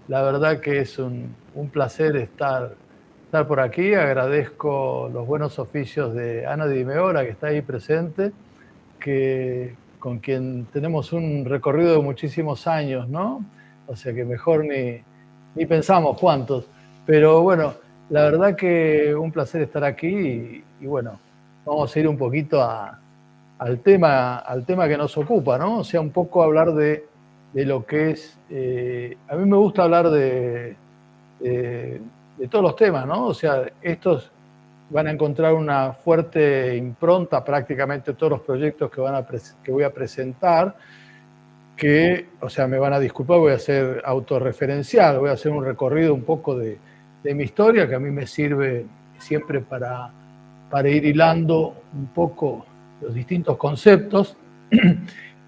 La verdad que es un placer estar por aquí. Agradezco los buenos oficios de Ana Di Meola, que está ahí presente, con quien tenemos un recorrido de muchísimos años, ¿no? O sea que mejor ni pensamos cuántos. Pero bueno, la verdad que un placer estar aquí y bueno, vamos a ir un poquito al tema que nos ocupa, ¿no? O sea, un poco hablar de lo que es... a mí me gusta hablar de todos los temas, ¿no? O sea, estos van a encontrar una fuerte impronta prácticamente todos los proyectos que voy a presentar, o sea, me van a disculpar, voy a ser autorreferencial, voy a hacer un recorrido un poco de mi historia, que a mí me sirve siempre para ir hilando un poco los distintos conceptos.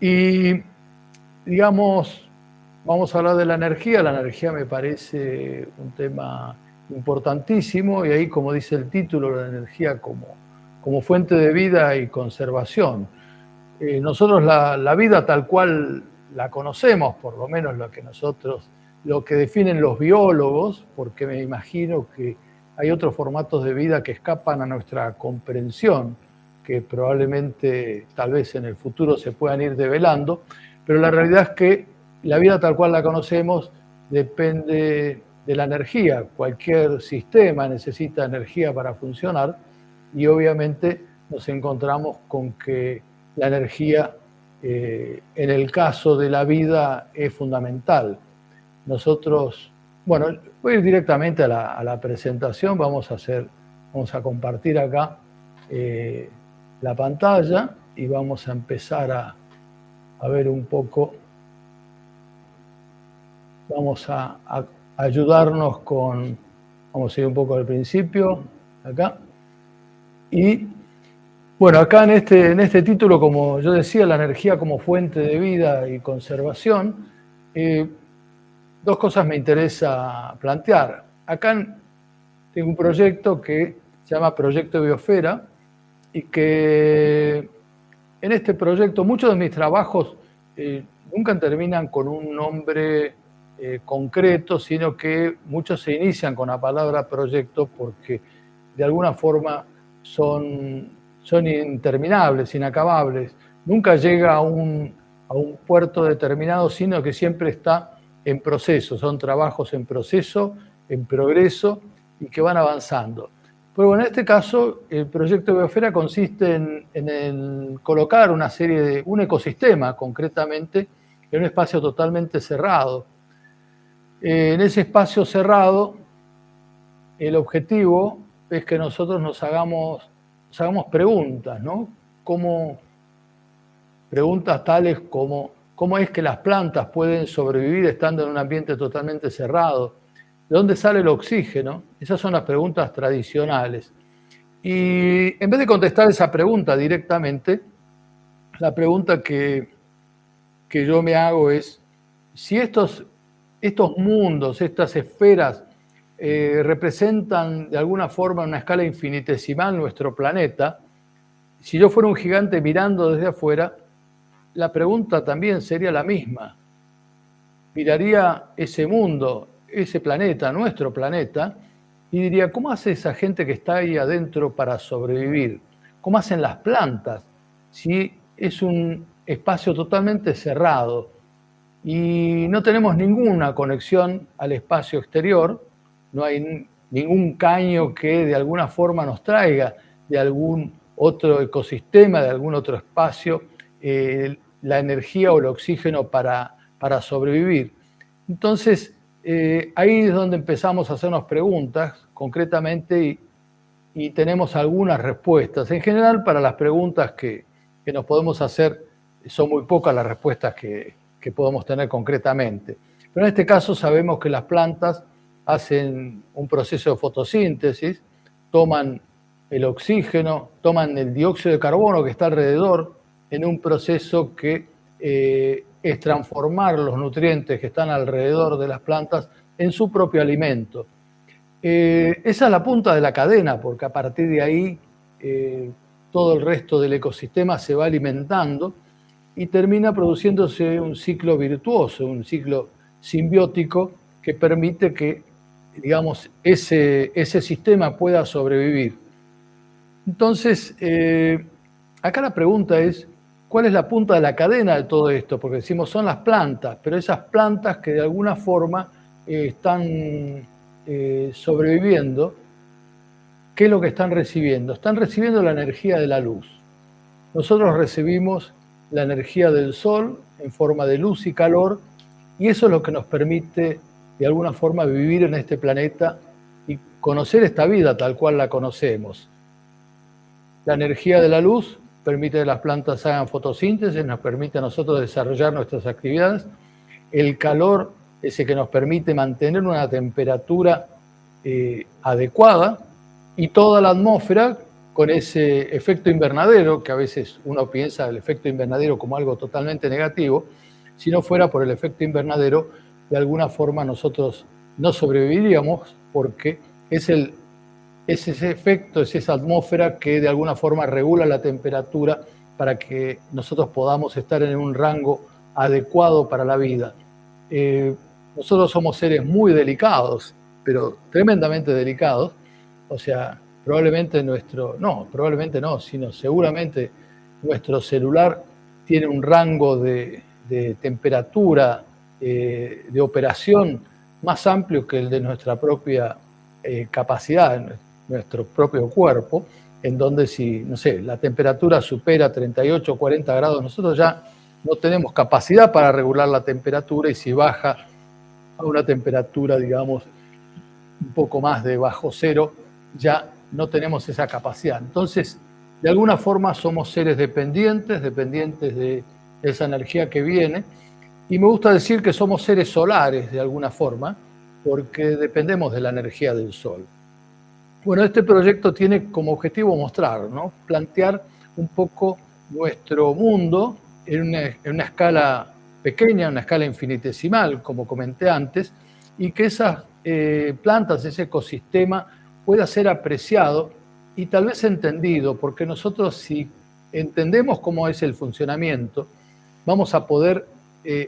Y, digamos, vamos a hablar de la energía. La energía me parece un tema importantísimo y ahí, como dice el título, la energía como fuente de vida y conservación. Nosotros la vida tal cual la conocemos, por lo menos lo que definen los biólogos, porque me imagino que hay otros formatos de vida que escapan a nuestra comprensión, que probablemente tal vez en el futuro se puedan ir develando, pero la realidad es que la vida tal cual la conocemos depende de la energía. Cualquier sistema necesita energía para funcionar y obviamente nos encontramos con que la energía, en el caso de la vida, es fundamental. Nosotros, bueno, voy a ir directamente a la presentación. Vamos a compartir acá la pantalla y vamos a empezar a ver un poco. Vamos a ayudarnos vamos a ir un poco al principio, acá. Y bueno, acá en este título, como yo decía, la energía como fuente de vida y conservación, dos cosas me interesa plantear. Acá tengo un proyecto que se llama Proyecto Biosfera y que en este proyecto muchos de mis trabajos nunca terminan con un nombre concreto, sino que muchos se inician con la palabra proyecto porque de alguna forma son interminables, inacabables. Nunca llega a un puerto determinado, sino que siempre está en proceso. Son trabajos en proceso, en progreso y que van avanzando. Pero bueno, en este caso, el proyecto Biosfera consiste en colocar un ecosistema, concretamente, en un espacio totalmente cerrado. En ese espacio cerrado, el objetivo es que nosotros nos hagamos preguntas, ¿no? Preguntas tales como ¿cómo es que las plantas pueden sobrevivir estando en un ambiente totalmente cerrado? ¿De dónde sale el oxígeno? Esas son las preguntas tradicionales. Y en vez de contestar esa pregunta directamente, la pregunta que yo me hago es, si estos mundos, estas esferas, representan de alguna forma en una escala infinitesimal nuestro planeta, si yo fuera un gigante mirando desde afuera, la pregunta también sería la misma. Miraría ese mundo, ese planeta, nuestro planeta, y diría, ¿cómo hace esa gente que está ahí adentro para sobrevivir? ¿Cómo hacen las plantas si es un espacio totalmente cerrado y no tenemos ninguna conexión al espacio exterior? No hay ningún caño que de alguna forma nos traiga de algún otro ecosistema, de algún otro espacio, la energía o el oxígeno para sobrevivir. Entonces, ahí es donde empezamos a hacernos preguntas concretamente y tenemos algunas respuestas. En general, para las preguntas que nos podemos hacer, son muy pocas las respuestas que podemos tener concretamente. Pero en este caso sabemos que las plantas hacen un proceso de fotosíntesis, toman el oxígeno, toman el dióxido de carbono que está alrededor en un proceso que es transformar los nutrientes que están alrededor de las plantas en su propio alimento. Esa es la punta de la cadena, porque a partir de ahí todo el resto del ecosistema se va alimentando y termina produciéndose un ciclo virtuoso, un ciclo simbiótico que permite que, digamos, ese sistema pueda sobrevivir. Entonces, acá la pregunta es, ¿cuál es la punta de la cadena de todo esto? Porque decimos son las plantas, pero esas plantas que de alguna forma están sobreviviendo, ¿qué es lo que están recibiendo? Están recibiendo la energía de la luz. Nosotros recibimos la energía del sol en forma de luz y calor, y eso es lo que nos permite de alguna forma vivir en este planeta y conocer esta vida tal cual la conocemos. La energía de la luz permite que las plantas hagan fotosíntesis, nos permite a nosotros desarrollar nuestras actividades. El calor es el que nos permite mantener una temperatura adecuada, y toda la atmósfera con ese efecto invernadero, que a veces uno piensa el efecto invernadero como algo totalmente negativo. Si no fuera por el efecto invernadero, de alguna forma nosotros no sobreviviríamos, porque es ese efecto, es esa atmósfera que de alguna forma regula la temperatura para que nosotros podamos estar en un rango adecuado para la vida. Nosotros somos seres muy delicados, pero tremendamente delicados. O sea, probablemente sino seguramente nuestro celular tiene un rango de temperatura, de operación más amplio que el de nuestra propia capacidad, nuestro propio cuerpo, en donde si, no sé, la temperatura supera 38 o 40 grados, nosotros ya no tenemos capacidad para regular la temperatura, y si baja a una temperatura, digamos, un poco más de bajo cero, ya no tenemos esa capacidad. Entonces, de alguna forma somos seres dependientes de esa energía que viene, y me gusta decir que somos seres solares de alguna forma, porque dependemos de la energía del sol. Bueno, este proyecto tiene como objetivo mostrar, ¿no? Plantear un poco nuestro mundo en una escala pequeña, una escala infinitesimal, como comenté antes, y que esas plantas, ese ecosistema, pueda ser apreciado y tal vez entendido, porque nosotros, si entendemos cómo es el funcionamiento, vamos a poder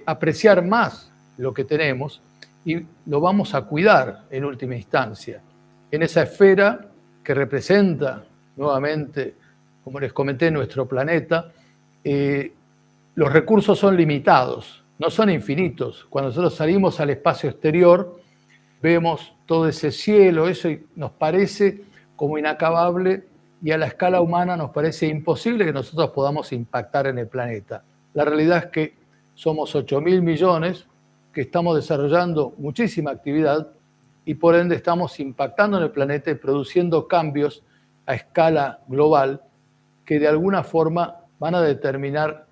apreciar más lo que tenemos y lo vamos a cuidar en última instancia. En esa esfera que representa nuevamente, como les comenté, nuestro planeta, los recursos son limitados, no son infinitos. Cuando nosotros salimos al espacio exterior, vemos todo ese cielo, eso nos parece como inacabable, y a la escala humana nos parece imposible que nosotros podamos impactar en el planeta. La realidad es que somos 8.000 millones que estamos desarrollando muchísima actividad, y por ende estamos impactando en el planeta y produciendo cambios a escala global que de alguna forma van a determinar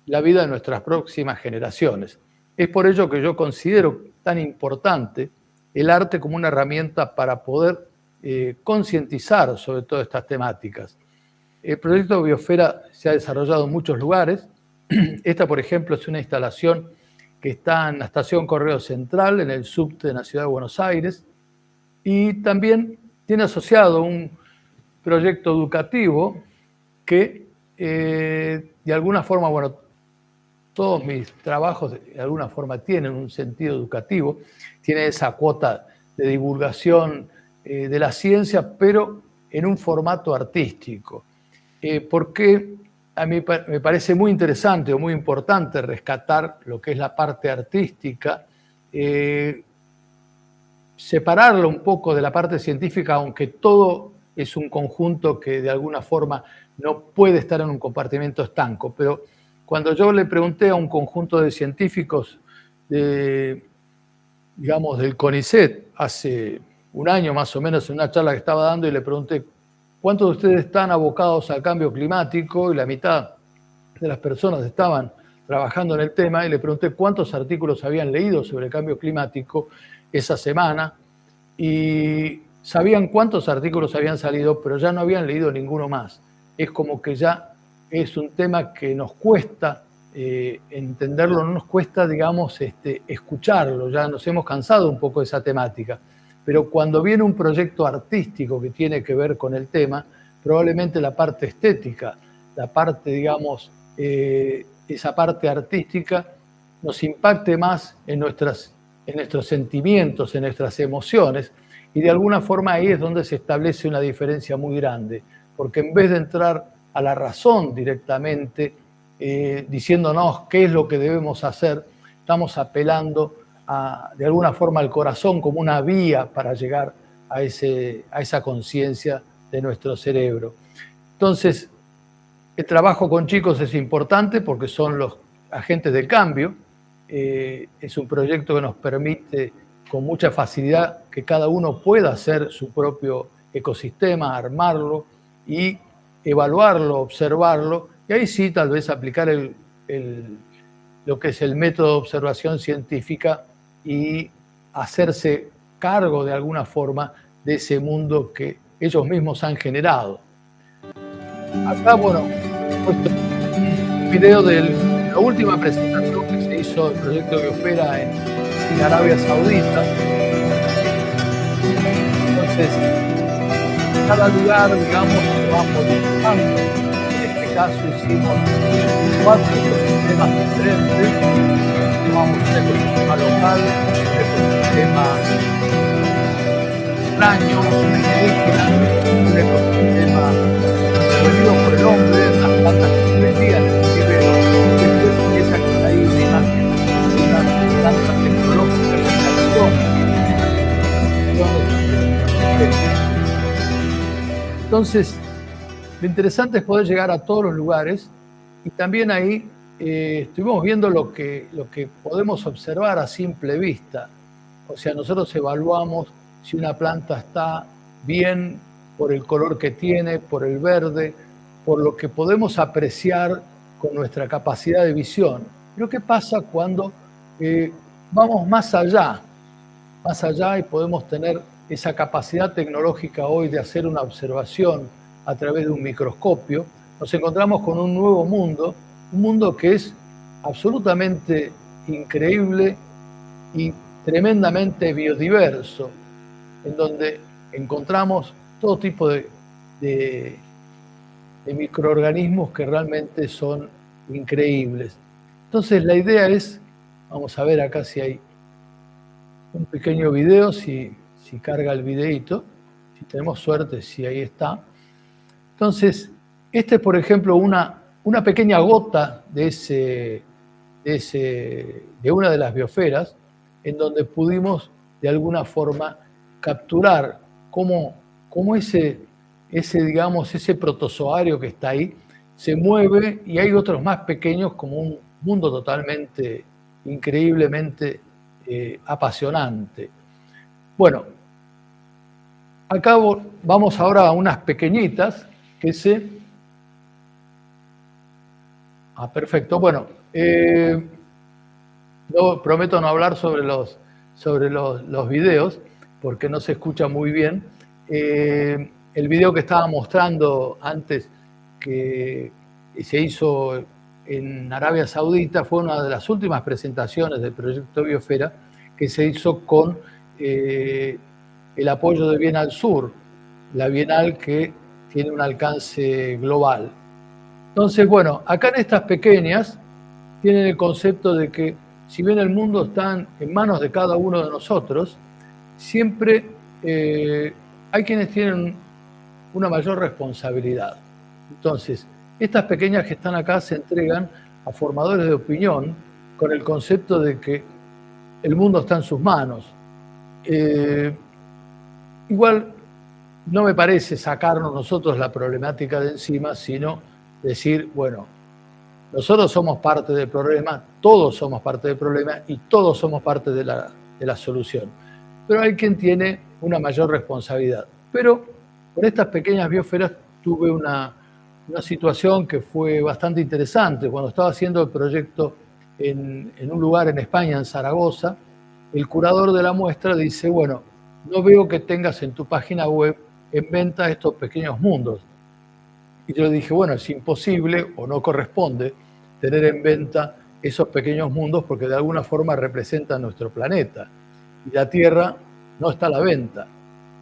la vida de nuestras próximas generaciones. Es por ello que yo considero tan importante el arte como una herramienta para poder concientizar sobre todas estas temáticas. El proyecto Biosfera se ha desarrollado en muchos lugares. Esta, por ejemplo, es una instalación que está en la estación Correo Central, en el subte de la ciudad de Buenos Aires, y también tiene asociado un proyecto educativo que de alguna forma, bueno, todos mis trabajos de alguna forma tienen un sentido educativo, tiene esa cuota de divulgación de la ciencia, pero en un formato artístico. Porque a mí me parece muy interesante o muy importante rescatar lo que es la parte artística, separarlo un poco de la parte científica, aunque todo es un conjunto que de alguna forma no puede estar en un compartimento estanco. Pero cuando yo le pregunté a un conjunto de científicos digamos, del CONICET, hace un año más o menos, en una charla que estaba dando, y le pregunté ¿cuántos de ustedes están abocados al cambio climático? Y la mitad de las personas estaban trabajando en el tema, y le pregunté cuántos artículos habían leído sobre el cambio climático esa semana, y sabían cuántos artículos habían salido, pero ya no habían leído ninguno más. Es como que ya es un tema que nos cuesta entenderlo, no nos cuesta, digamos, escucharlo, ya nos hemos cansado un poco de esa temática. Pero cuando viene un proyecto artístico que tiene que ver con el tema, probablemente la parte estética, la parte, digamos, esa parte artística nos impacte más en nuestras en nuestros sentimientos, en nuestras emociones, y de alguna forma ahí es donde se establece una diferencia muy grande, porque en vez de entrar a la razón directamente, diciéndonos qué es lo que debemos hacer, estamos apelando de alguna forma al corazón como una vía para llegar a esa conciencia de nuestro cerebro. Entonces, el trabajo con chicos es importante porque son los agentes de cambio. Es un proyecto que nos permite con mucha facilidad que cada uno pueda hacer su propio ecosistema, armarlo y evaluarlo, observarlo, y ahí sí tal vez aplicar lo que es el método de observación científica y hacerse cargo de alguna forma de ese mundo que ellos mismos han generado. Acá, bueno, he puesto un video de la última presentación que se hizo del proyecto Biosfera en Arabia Saudita. Entonces, cada lugar, digamos, se va modificando. En este caso hicimos 4 ecosistemas diferentes. Tomamos un ecosistema local, un ecosistema extraño, alienígena, un ecosistema intervenido por el hombre, las plantas que vendían, inclusive después empieza a ahí una imagen de unas plantas tecnológicas de Entonces, lo interesante es poder llegar a todos los lugares y también ahí estuvimos viendo lo que podemos observar a simple vista. O sea, nosotros evaluamos si una planta está bien por el color que tiene, por el verde, por lo que podemos apreciar con nuestra capacidad de visión. Pero ¿qué pasa cuando vamos más allá y podemos tener esa capacidad tecnológica hoy de hacer una observación a través de un microscopio? Nos encontramos con un nuevo mundo, un mundo que es absolutamente increíble y tremendamente biodiverso, en donde encontramos todo tipo de microorganismos que realmente son increíbles. Entonces la idea es, vamos a ver acá si hay un pequeño video, si carga el videito, si tenemos suerte, si ahí está. Entonces, este es, por ejemplo, una pequeña gota de una de las biosferas, en donde pudimos, de alguna forma, capturar cómo ese protozoario que está ahí se mueve, y hay otros más pequeños, como un mundo totalmente, increíblemente apasionante. Bueno, acá vamos ahora a unas pequeñitas que perfecto. Bueno, prometo no hablar sobre los videos, porque no se escucha muy bien. El video que estaba mostrando antes, que se hizo en Arabia Saudita, fue una de las últimas presentaciones del proyecto Biosfera, que se hizo con el apoyo de Bienal Sur, la Bienal que tiene un alcance global. Entonces, bueno, acá en estas pequeñas tienen el concepto de que si bien el mundo está en manos de cada uno de nosotros, siempre hay quienes tienen una mayor responsabilidad. Entonces, estas pequeñas que están acá se entregan a formadores de opinión con el concepto de que el mundo está en sus manos. Igual no me parece sacarnos nosotros la problemática de encima, sino decir, bueno, nosotros somos parte del problema, todos somos parte del problema y todos somos parte de la solución. Pero hay quien tiene una mayor responsabilidad. Pero con estas pequeñas biosferas tuve una situación que fue bastante interesante. Cuando estaba haciendo el proyecto en un lugar en España, en Zaragoza, el curador de la muestra dice, bueno, no veo que tengas en tu página web en venta estos pequeños mundos. Y yo le dije, bueno, es imposible o no corresponde tener en venta esos pequeños mundos porque de alguna forma representan nuestro planeta. Y la Tierra no está a la venta.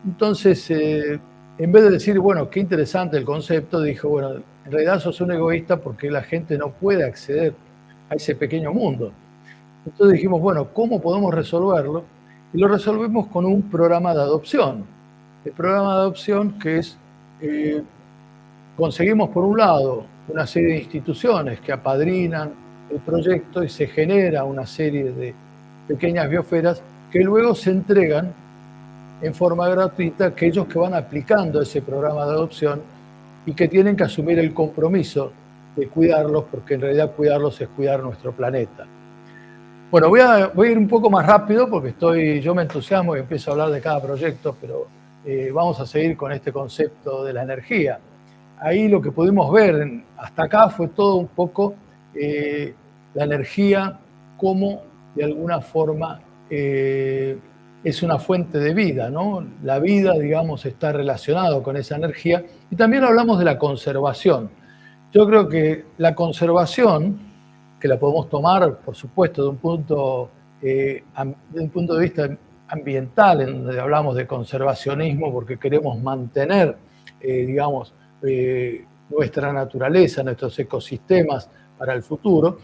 Entonces, en vez de decir, bueno, qué interesante el concepto, dijo, bueno, en realidad sos un egoísta porque la gente no puede acceder a ese pequeño mundo. Entonces dijimos, bueno, ¿cómo podemos resolverlo? Y lo resolvimos con un programa de adopción. El programa de adopción que es, eh, conseguimos por un lado una serie de instituciones que apadrinan el proyecto y se genera una serie de pequeñas biosferas que luego se entregan en forma gratuita a aquellos que van aplicando ese programa de adopción y que tienen que asumir el compromiso de cuidarlos, porque en realidad cuidarlos es cuidar nuestro planeta. Bueno, voy a ir un poco más rápido porque yo me entusiasmo y empiezo a hablar de cada proyecto, pero vamos a seguir con este concepto de la energía. Ahí lo que pudimos ver hasta acá fue todo un poco la energía como de alguna forma es una fuente de vida, ¿no? La vida, digamos, está relacionado con esa energía. Y también hablamos de la conservación. Yo creo que la conservación, que la podemos tomar, por supuesto, de un punto de vista ambiental, en donde hablamos de conservacionismo porque queremos mantener, digamos, nuestra naturaleza, nuestros ecosistemas para el futuro.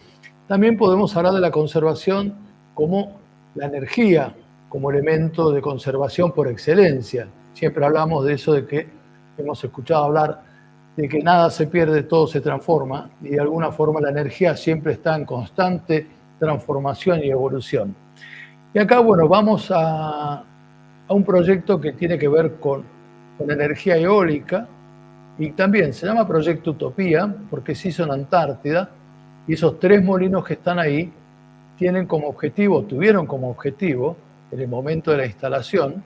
También podemos hablar de la conservación como la energía, como elemento de conservación por excelencia. Siempre hablamos de eso, de que hemos escuchado hablar de que nada se pierde, todo se transforma, y de alguna forma la energía siempre está en constante transformación y evolución. Y acá, bueno, vamos a un proyecto que tiene que ver con energía eólica, y también se llama Proyecto Utopía, porque se hizo en Antártida, y esos 3 molinos que están ahí tuvieron como objetivo, en el momento de la instalación,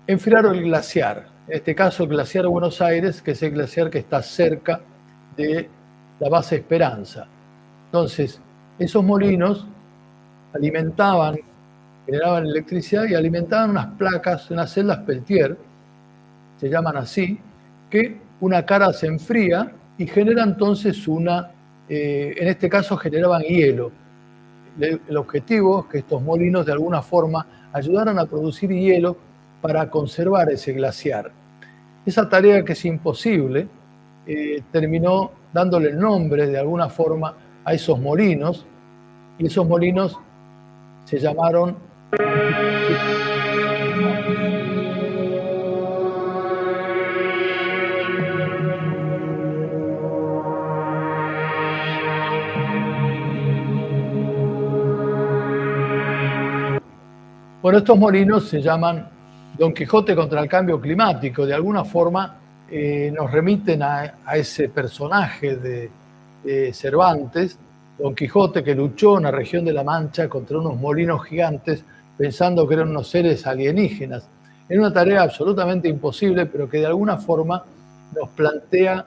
enfriar el glaciar. En este caso, el glaciar Buenos Aires, que es el glaciar que está cerca de la base Esperanza. Entonces, esos molinos generaban electricidad y alimentaban unas placas, unas celdas Peltier, se llaman así, que una cara se enfría y genera entonces en este caso generaban hielo. El objetivo es que estos molinos de alguna forma ayudaran a producir hielo para conservar ese glaciar. Esa tarea, que es imposible, terminó dándole el nombre de alguna forma a esos molinos, y esos molinos se llamaron... Bueno, estos molinos se llaman Don Quijote contra el cambio climático. De alguna forma nos remiten a ese personaje de Cervantes, Don Quijote, que luchó en la región de la Mancha contra unos molinos gigantes pensando que eran unos seres alienígenas. Era una tarea absolutamente imposible, pero que de alguna forma nos plantea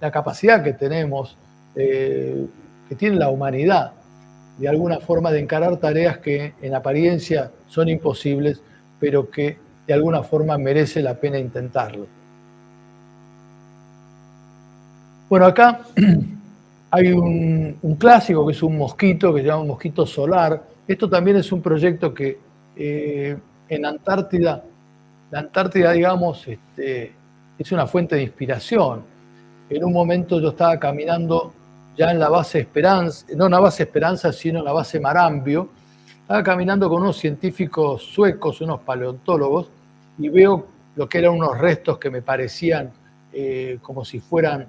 la capacidad que tenemos, que tiene la humanidad, de alguna forma de encarar tareas que en apariencia son imposibles, pero que de alguna forma merece la pena intentarlo. Bueno, acá hay un clásico que es un mosquito, que se llama un mosquito solar. Esto también es un proyecto que en Antártida, la Antártida, digamos, es una fuente de inspiración. En un momento yo estaba caminando ya en la base Esperanza, no en la base Esperanza, sino en la base Marambio. Estaba caminando con unos científicos suecos, unos paleontólogos, y veo lo que eran unos restos que me parecían como si fueran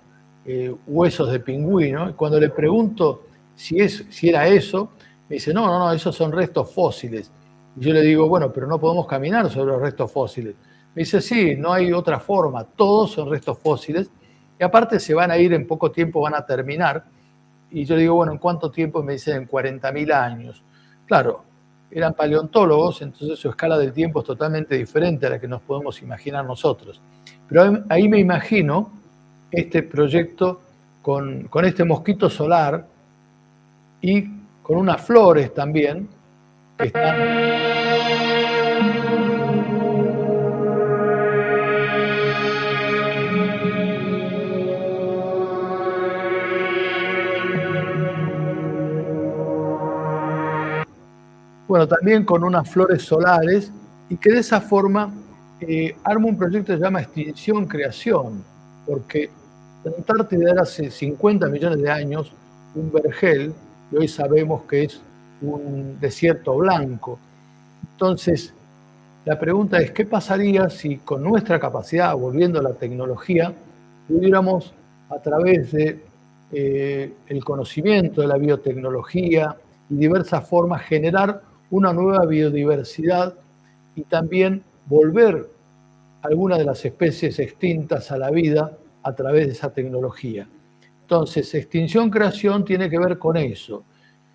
huesos de pingüino. Y cuando le pregunto si era eso, me dice, no, esos son restos fósiles. Y yo le digo, bueno, pero no podemos caminar sobre los restos fósiles. Me dice, sí, no hay otra forma, todos son restos fósiles, y aparte se van a ir en poco tiempo, van a terminar. Y yo digo, bueno, ¿en cuánto tiempo? Me dicen, en 40.000 años. Claro, eran paleontólogos, entonces su escala del tiempo es totalmente diferente a la que nos podemos imaginar nosotros. Pero ahí me imagino este proyecto con este mosquito solar y con unas flores también que están... Bueno, también con unas flores solares, y que de esa forma arma un proyecto que se llama Extinción Creación, porque la Antártida era hace 50 millones de años un vergel, y hoy sabemos que es un desierto blanco. Entonces, la pregunta es, ¿qué pasaría si con nuestra capacidad, volviendo a la tecnología, pudiéramos a través de el conocimiento de la biotecnología y diversas formas generar una nueva biodiversidad y también volver algunas de las especies extintas a la vida a través de esa tecnología? Entonces, extinción-creación tiene que ver con eso.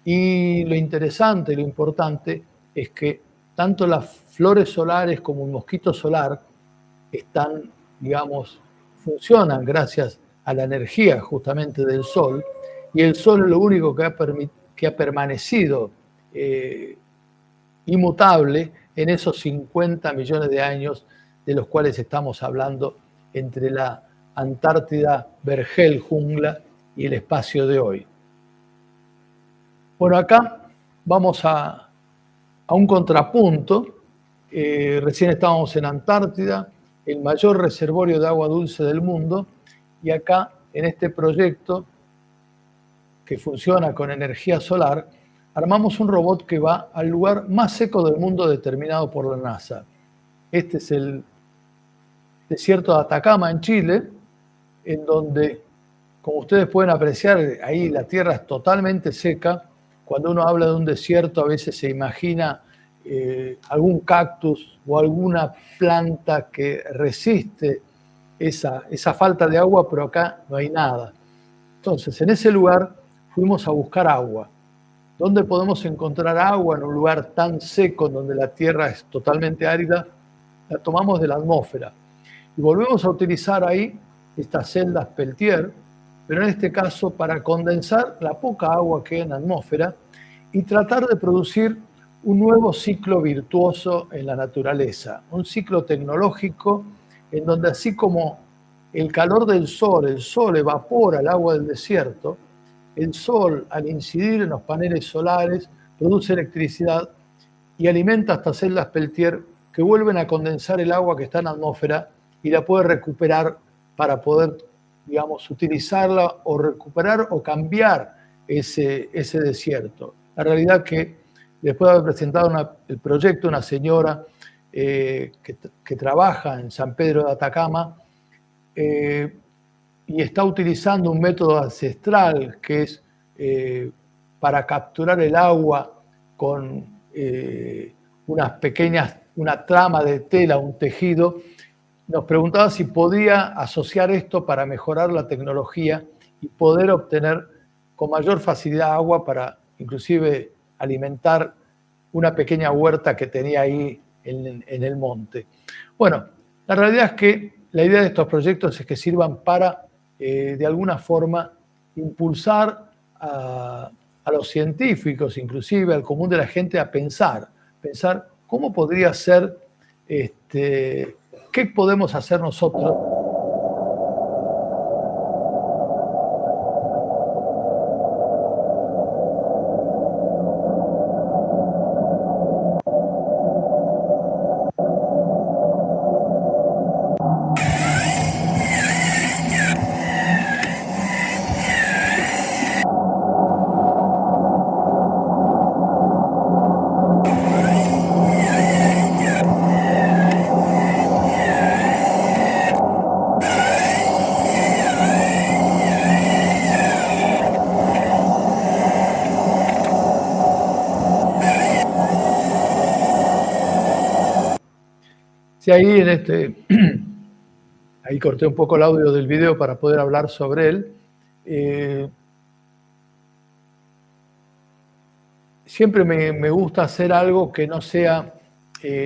Y lo interesante, lo importante, es que tanto las flores solares como el mosquito solar están, digamos, funcionan gracias a la energía justamente del sol, y el sol es lo único que ha permanecido inmutable en esos 50 millones de años de los cuales estamos hablando entre la Antártida, vergel, jungla y el espacio de hoy. Bueno, acá vamos a un contrapunto. Recién estábamos en Antártida, el mayor reservorio de agua dulce del mundo, y acá en este proyecto que funciona con energía solar, armamos un robot que va al lugar más seco del mundo determinado por la NASA. Este es el desierto de Atacama en Chile, en donde, como ustedes pueden apreciar, ahí la tierra es totalmente seca. Cuando uno habla de un desierto, a veces se imagina algún cactus o alguna planta que resiste esa falta de agua, pero acá no hay nada. Entonces, en ese lugar fuimos a buscar agua. ¿Dónde podemos encontrar agua en un lugar tan seco, donde la tierra es totalmente árida? La tomamos de la atmósfera. Y volvemos a utilizar ahí estas celdas Peltier, pero en este caso para condensar la poca agua que hay en la atmósfera y tratar de producir un nuevo ciclo virtuoso en la naturaleza, un ciclo tecnológico en donde, así como el calor del sol, el sol evapora el agua del desierto, el sol, al incidir en los paneles solares, produce electricidad y alimenta estas celdas Peltier, que vuelven a condensar el agua que está en la atmósfera y la puede recuperar para poder, digamos, utilizarla o recuperar o cambiar ese desierto. La realidad es que después de haber presentado el proyecto, una señora que trabaja en San Pedro de Atacama y está utilizando un método ancestral que es para capturar el agua con una trama de tela, un tejido. Nos preguntaba si podía asociar esto para mejorar la tecnología y poder obtener con mayor facilidad agua para inclusive alimentar una pequeña huerta que tenía ahí en el monte. Bueno, la realidad es que la idea de estos proyectos es que sirvan para, de alguna forma, impulsar a los científicos, inclusive al común de la gente, a pensar cómo podría ser, qué podemos hacer nosotros. Sí, ahí ahí corté un poco el audio del video para poder hablar sobre él. Siempre me gusta hacer algo que no sea,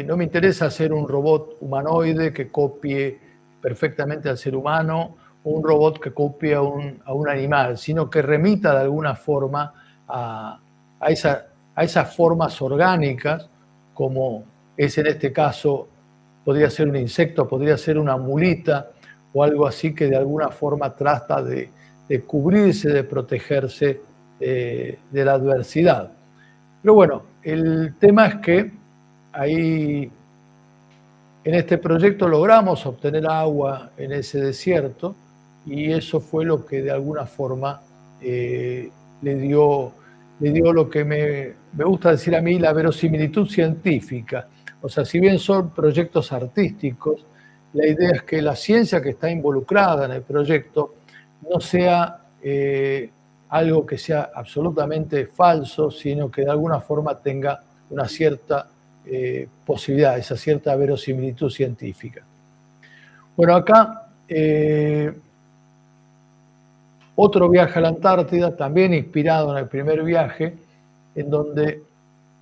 no me interesa hacer un robot humanoide que copie perfectamente al ser humano, o un robot que copie a un animal, sino que remita de alguna forma a esas formas orgánicas, como es en este caso. Podría ser un insecto, podría ser una mulita o algo así, que de alguna forma trata de cubrirse, de protegerse de la adversidad. Pero bueno, el tema es que ahí en este proyecto logramos obtener agua en ese desierto, y eso fue lo que de alguna forma le dio le dio lo que me gusta decir a mí, la verosimilitud científica. O sea, si bien son proyectos artísticos, la idea es que la ciencia que está involucrada en el proyecto no sea algo que sea absolutamente falso, sino que de alguna forma tenga una cierta posibilidad, esa cierta verosimilitud científica. Bueno, acá otro viaje a la Antártida, también inspirado en el primer viaje, en donde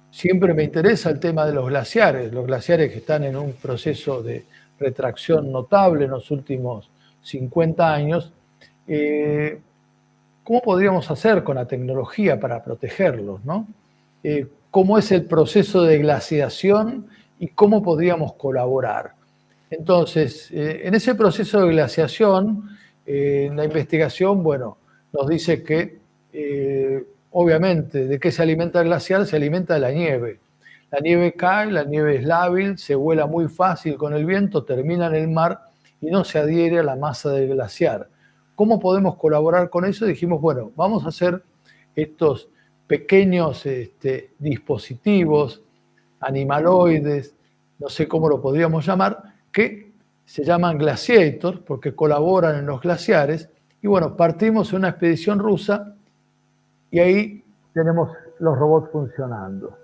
siempre me interesa el tema de los glaciares que están en un proceso de retracción notable en los últimos 50 años. ¿Cómo podríamos hacer con la tecnología para protegerlos, ¿no? ¿Cómo es el proceso de glaciación y cómo podríamos colaborar? Entonces, en ese proceso de glaciación, en la investigación, bueno, nos dice que obviamente, ¿de qué se alimenta el glaciar? Se alimenta de la nieve. La nieve cae, la nieve es lábil, se vuela muy fácil con el viento, termina en el mar y no se adhiere a la masa del glaciar. ¿Cómo podemos colaborar con eso? Dijimos, bueno, vamos a hacer estos pequeños dispositivos, animaloides, no sé cómo lo podríamos llamar, que se llaman glaciators porque colaboran en los glaciares. Y bueno, partimos en una expedición rusa y ahí tenemos los robots funcionando.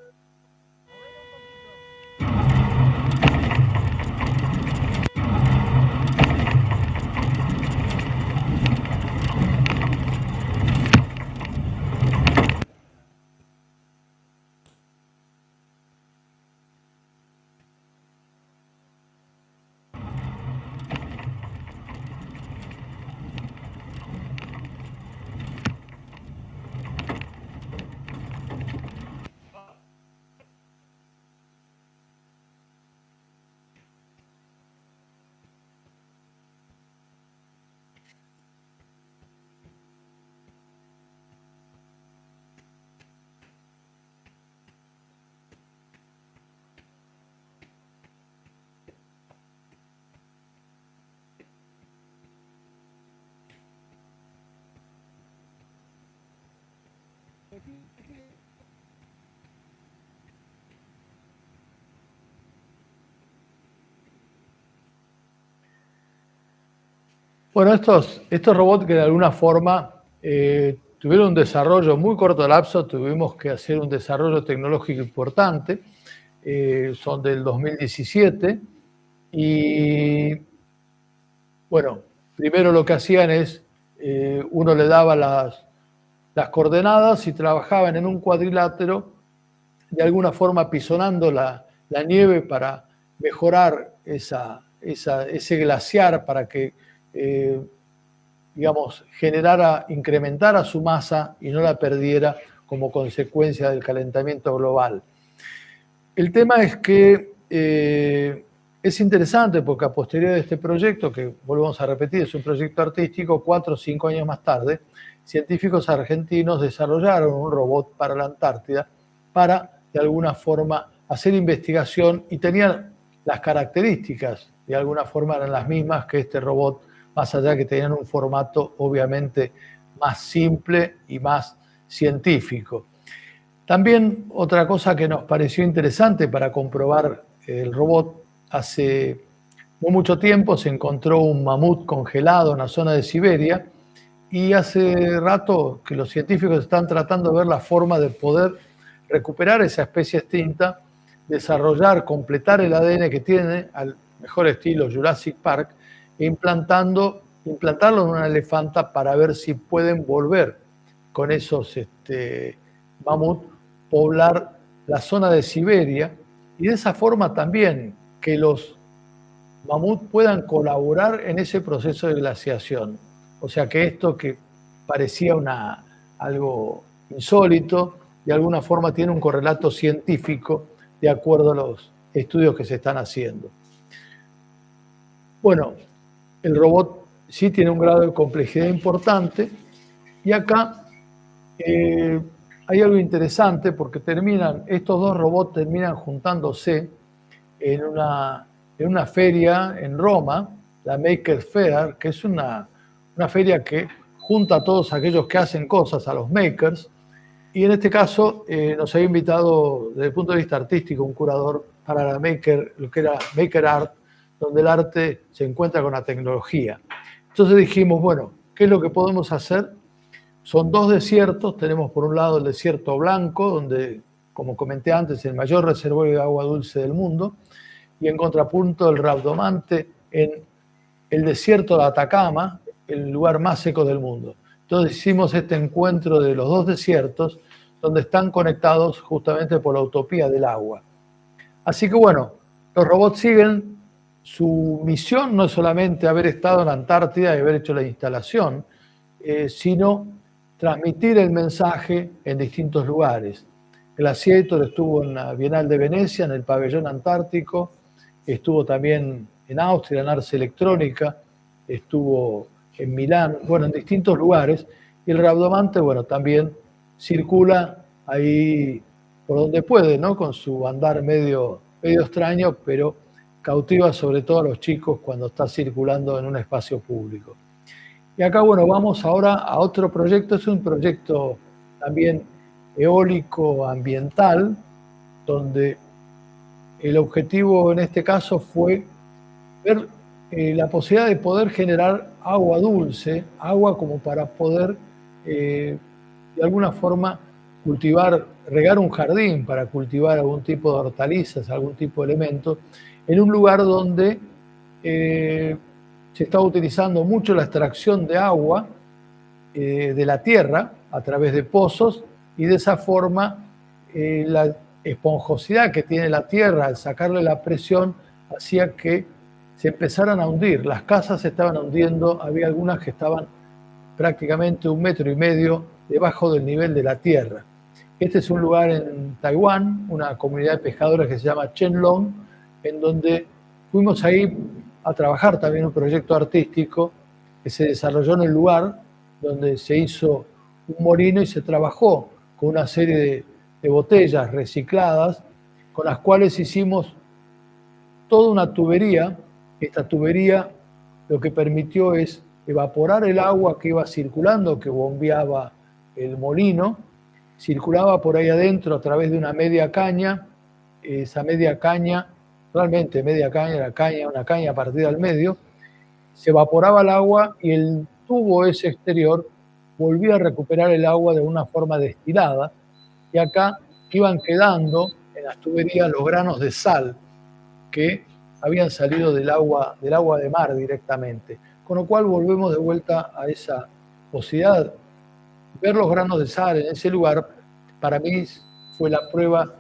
Bueno, estos robots que de alguna forma tuvieron un desarrollo muy corto lapso, tuvimos que hacer un desarrollo tecnológico importante, son del 2017 y bueno, primero lo que hacían es, uno le daba las coordenadas y trabajaban en un cuadrilátero, de alguna forma pisonando la nieve para mejorar ese glaciar, para que, digamos, incrementara su masa y no la perdiera como consecuencia del calentamiento global. El tema es que es interesante porque a posteriori de este proyecto, que volvemos a repetir, es un proyecto artístico, 4 o 5 años más tarde, científicos argentinos desarrollaron un robot para la Antártida para, de alguna forma, hacer investigación y tenían las características, de alguna forma eran las mismas que este robot, más allá que tenían un formato obviamente más simple y más científico. También otra cosa que nos pareció interesante para comprobar el robot, hace no mucho tiempo se encontró un mamut congelado en la zona de Siberia y hace rato que los científicos están tratando de ver la forma de poder recuperar esa especie extinta, desarrollar, completar el ADN que tiene, al mejor estilo Jurassic Park, e implantarlo en una elefanta para ver si pueden volver con esos mamut, poblar la zona de Siberia y de esa forma también que los mamut puedan colaborar en ese proceso de glaciación. O sea que esto que parecía algo insólito, de alguna forma tiene un correlato científico de acuerdo a los estudios que se están haciendo. Bueno, el robot sí tiene un grado de complejidad importante y acá hay algo interesante porque estos dos robots terminan juntándose en una feria en Roma, la Maker Faire, que es una feria que junta a todos aquellos que hacen cosas, a los makers, Y en este caso nos había invitado desde el punto de vista artístico un curador para la Maker, lo que era Maker Art, donde el arte se encuentra con la tecnología. Entonces dijimos, bueno, ¿qué es lo que podemos hacer? Son dos desiertos, tenemos por un lado el desierto blanco, donde, como comenté antes, el mayor reservorio de agua dulce del mundo, y en contrapunto el Rabdomante en el desierto de Atacama, el lugar más seco del mundo. Entonces hicimos este encuentro de los dos desiertos, donde están conectados justamente por la utopía del agua. Así que bueno, los robots siguen su misión, no es solamente haber estado en la Antártida y haber hecho la instalación, sino transmitir el mensaje en distintos lugares. Glaciator estuvo en la Bienal de Venecia, en el pabellón antártico, estuvo también en Austria, en Ars Electrónica, estuvo en Milán, bueno, en distintos lugares, y el Rabdomante, bueno, también circula ahí por donde puede, ¿no? Con su andar medio extraño, pero cautiva sobre todo a los chicos cuando está circulando en un espacio público. Y acá, bueno, vamos ahora a otro proyecto, es un proyecto también eólico ambiental, donde el objetivo en este caso fue ver la posibilidad de poder generar agua dulce, agua como para poder de alguna forma cultivar, regar un jardín para cultivar algún tipo de hortalizas, algún tipo de elemento, en un lugar donde se está utilizando mucho la extracción de agua de la tierra a través de pozos y de esa forma la esponjosidad que tiene la tierra al sacarle la presión hacía que se empezaran a hundir. Las casas se estaban hundiendo, había algunas que estaban prácticamente 1,5 metros debajo del nivel de la tierra. Este es un lugar en Taiwán, una comunidad de pescadores que se llama Chenlong, en donde fuimos ahí a trabajar también un proyecto artístico que se desarrolló en el lugar, donde se hizo un molino y se trabajó con una serie de botellas recicladas, con las cuales hicimos toda una tubería. Esta tubería lo que permitió es evaporar el agua que iba circulando, que bombeaba el molino, circulaba por ahí adentro a través de una media caña. Esa media caña, realmente media caña, una caña partida al medio, se evaporaba el agua y el tubo ese exterior volvía a recuperar el agua de una forma destilada, y acá iban quedando en las tuberías los granos de sal que habían salido del agua de mar directamente. Con lo cual volvemos de vuelta a esa posibilidad. Ver los granos de sal en ese lugar, para mí fue la prueba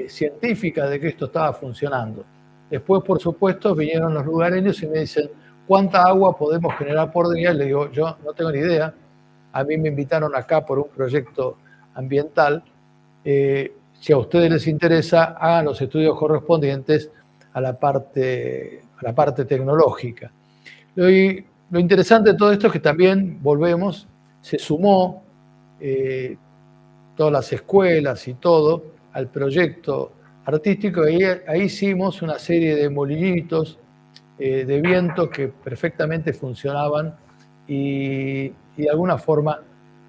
científica de que esto estaba funcionando. Después, por supuesto, vinieron los lugareños y me dicen, ¿cuánta agua podemos generar por día? Le digo, yo no tengo ni idea. A mí me invitaron acá por un proyecto ambiental. Si a ustedes les interesa, hagan los estudios correspondientes a la parte tecnológica. Lo interesante de todo esto es que también, volvemos, se sumó todas las escuelas y todo al proyecto artístico, y ahí hicimos una serie de molinitos de viento que perfectamente funcionaban y de alguna forma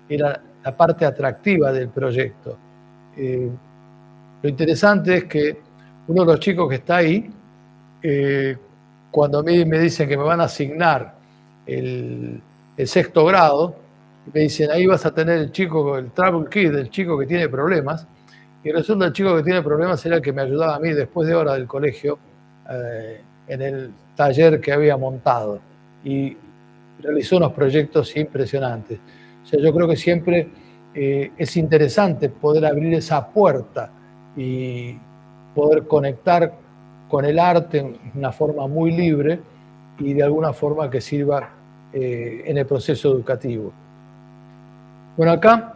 era la parte atractiva del proyecto. Lo interesante es que uno de los chicos que está ahí, cuando a mí me dicen que me van a asignar el 6º grado, me dicen, ahí vas a tener el trouble kid, el chico que tiene problemas, y resulta el chico que tiene problemas era el que me ayudaba a mí después de hora del colegio en el taller que había montado, y realizó unos proyectos impresionantes. O sea, yo creo que siempre es interesante poder abrir esa puerta y poder conectar con el arte en una forma muy libre y de alguna forma que sirva en el proceso educativo. Bueno, acá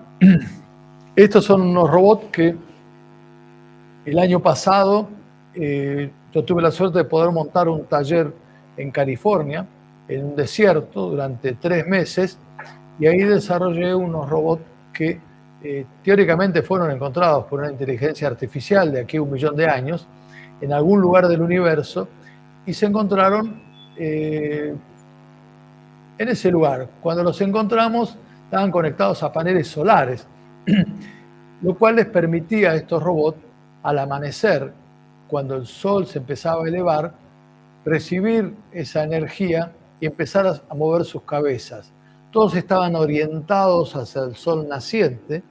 estos son unos robots que el año pasado yo tuve la suerte de poder montar un taller en California, en un desierto, durante 3 meses, y ahí desarrollé unos robots que teóricamente fueron encontrados por una inteligencia artificial de aquí a 1 millón de años, en algún lugar del universo, y se encontraron en ese lugar. Cuando los encontramos, estaban conectados a paneles solares. lo cual les permitía a estos robots, al amanecer, cuando el sol se empezaba a elevar, recibir esa energía y empezar a mover sus cabezas. Todos estaban orientados hacia el sol naciente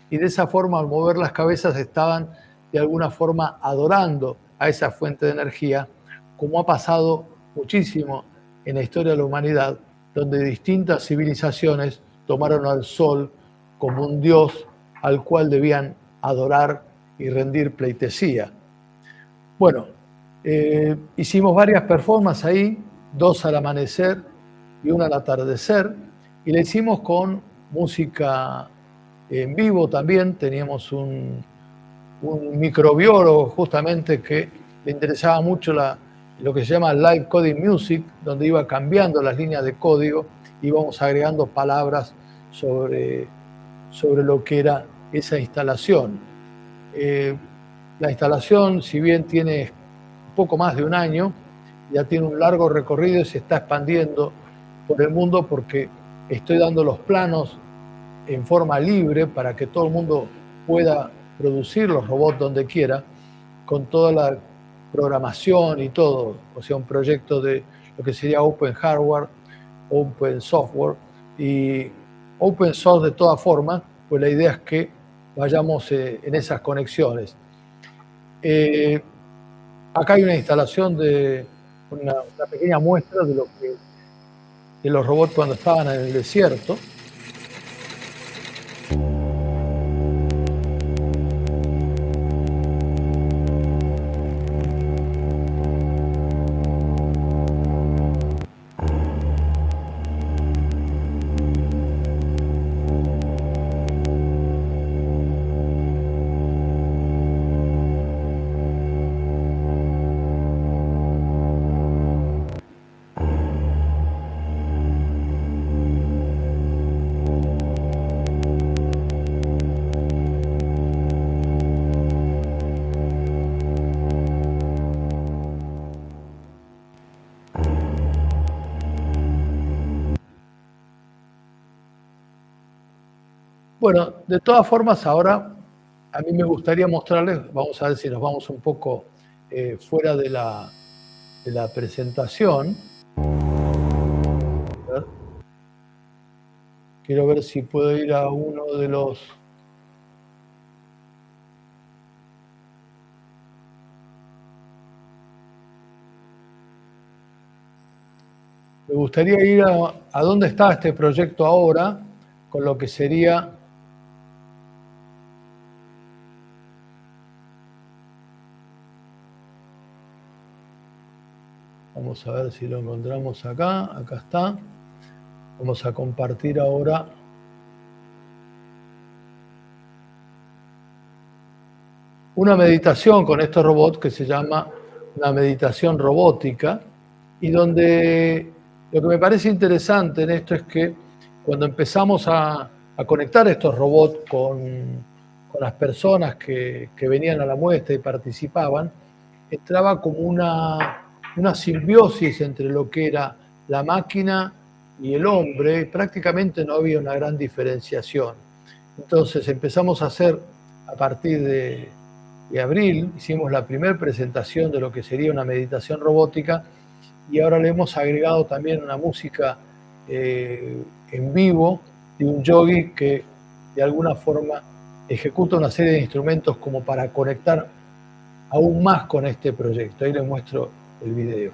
y de esa forma, al mover las cabezas, estaban de alguna forma adorando a esa fuente de energía, como ha pasado muchísimo en la historia de la humanidad, donde distintas civilizaciones tomaron al sol como un dios al cual debían adorar y rendir pleitesía. Bueno, hicimos varias performances ahí, 2 al amanecer y 1 al atardecer, y la hicimos con música en vivo también. Teníamos un microbiólogo justamente que le interesaba mucho lo que se llama Live Coding Music, donde iba cambiando las líneas de código, íbamos agregando palabras sobre lo que era esa instalación. La instalación, si bien tiene un poco más de un año, ya tiene un largo recorrido y se está expandiendo por el mundo porque estoy dando los planos en forma libre para que todo el mundo pueda producir los robots donde quiera, con toda la programación y todo. O sea, un proyecto de lo que sería Open Hardware, Open Software y Open Source de todas formas, pues la idea es que vayamos en esas conexiones. Acá hay una instalación de una pequeña muestra de los robots cuando estaban en el desierto. Bueno, de todas formas, ahora a mí me gustaría mostrarles, vamos a ver si nos vamos un poco fuera de la presentación. A ver. Quiero ver si puedo ir a uno de los... Me gustaría ir a dónde está este proyecto ahora, con lo que sería... Vamos a ver si lo encontramos acá. Acá está. Vamos a compartir ahora. Una meditación con estos robots que se llama una meditación robótica, y donde lo que me parece interesante en esto es que cuando empezamos a conectar estos robots con las personas que venían a la muestra y participaban, entraba como una simbiosis entre lo que era la máquina y el hombre. Prácticamente no había una gran diferenciación. Entonces empezamos a hacer, a partir de abril, hicimos la primera presentación de lo que sería una meditación robótica, y ahora le hemos agregado también una música en vivo de un yogi que de alguna forma ejecuta una serie de instrumentos como para conectar aún más con este proyecto. Ahí les muestro el video.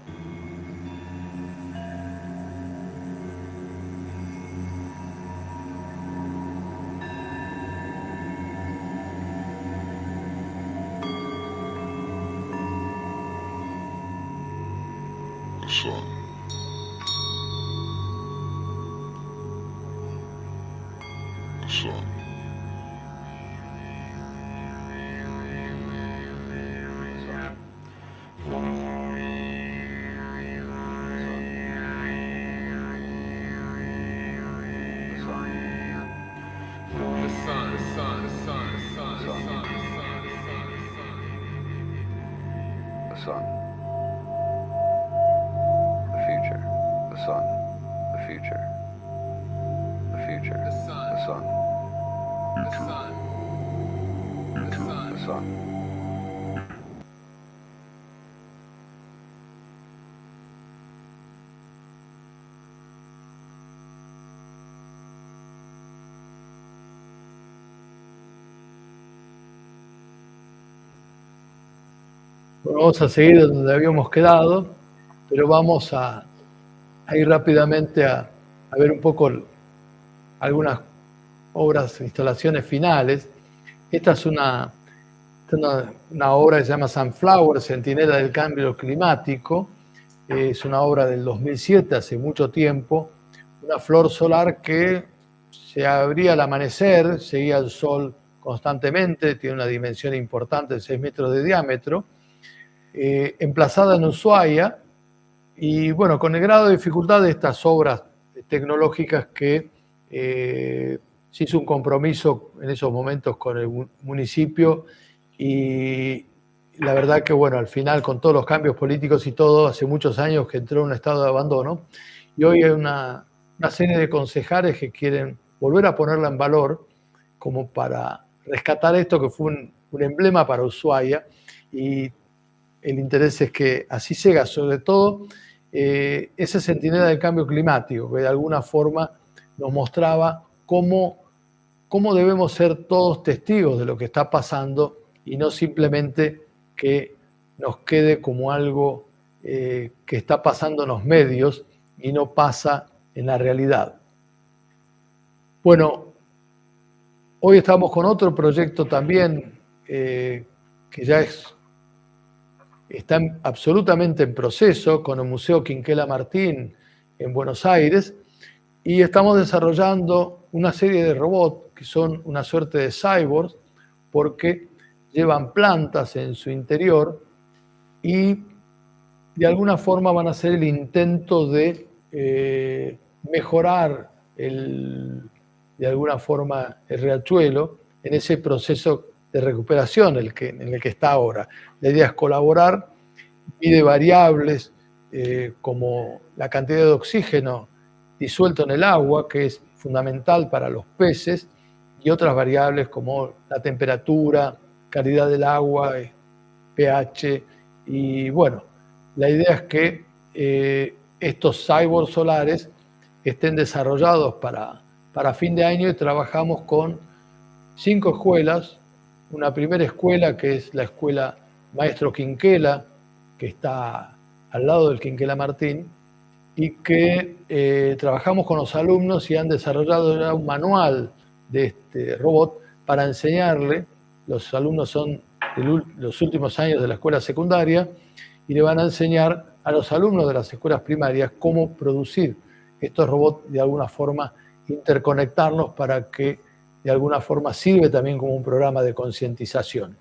The sun. Bueno, vamos a seguir donde habíamos quedado, pero vamos a ir rápidamente a ver un poco algunas obras, instalaciones finales. Esta es una obra que se llama Sunflower, Centinela del Cambio Climático. Es una obra del 2007, hace mucho tiempo. Una flor solar que se abría al amanecer, seguía el sol constantemente, tiene una dimensión importante de 6 metros de diámetro, emplazada en Ushuaia. Y bueno, con el grado de dificultad de estas obras tecnológicas que se hizo un compromiso en esos momentos con el municipio, y la verdad que bueno, al final con todos los cambios políticos y todo, hace muchos años que entró en un estado de abandono, y hoy hay una serie de concejales que quieren volver a ponerla en valor como para rescatar esto que fue un emblema para Ushuaia, y el interés es que así siga, sobre todo ese centinela del cambio climático, que de alguna forma nos mostraba cómo debemos ser todos testigos de lo que está pasando y no simplemente que nos quede como algo que está pasando en los medios y no pasa en la realidad. Bueno, hoy estamos con otro proyecto también que ya está absolutamente en proceso con el Museo Quinquela Martín en Buenos Aires, y estamos desarrollando una serie de robots que son una suerte de cyborgs porque llevan plantas en su interior y de alguna forma van a hacer el intento de mejorar de alguna forma el riachuelo en ese proceso de recuperación en el que está ahora. La idea es colaborar, mide variables como la cantidad de oxígeno disuelto en el agua, que es fundamental para los peces, y otras variables como la temperatura, calidad del agua, pH, y bueno, la idea es que estos cyborgs solares estén desarrollados para fin de año, y trabajamos con 5 escuelas. Una primera escuela que es la escuela Maestro Quinquela, que está al lado del Quinquela Martín, y que trabajamos con los alumnos y han desarrollado ya un manual de este robot para enseñarle. Los alumnos son de los últimos años de la escuela secundaria y le van a enseñar a los alumnos de las escuelas primarias cómo producir estos robots, de alguna forma interconectarlos para que de alguna forma sirve también como un programa de concientización.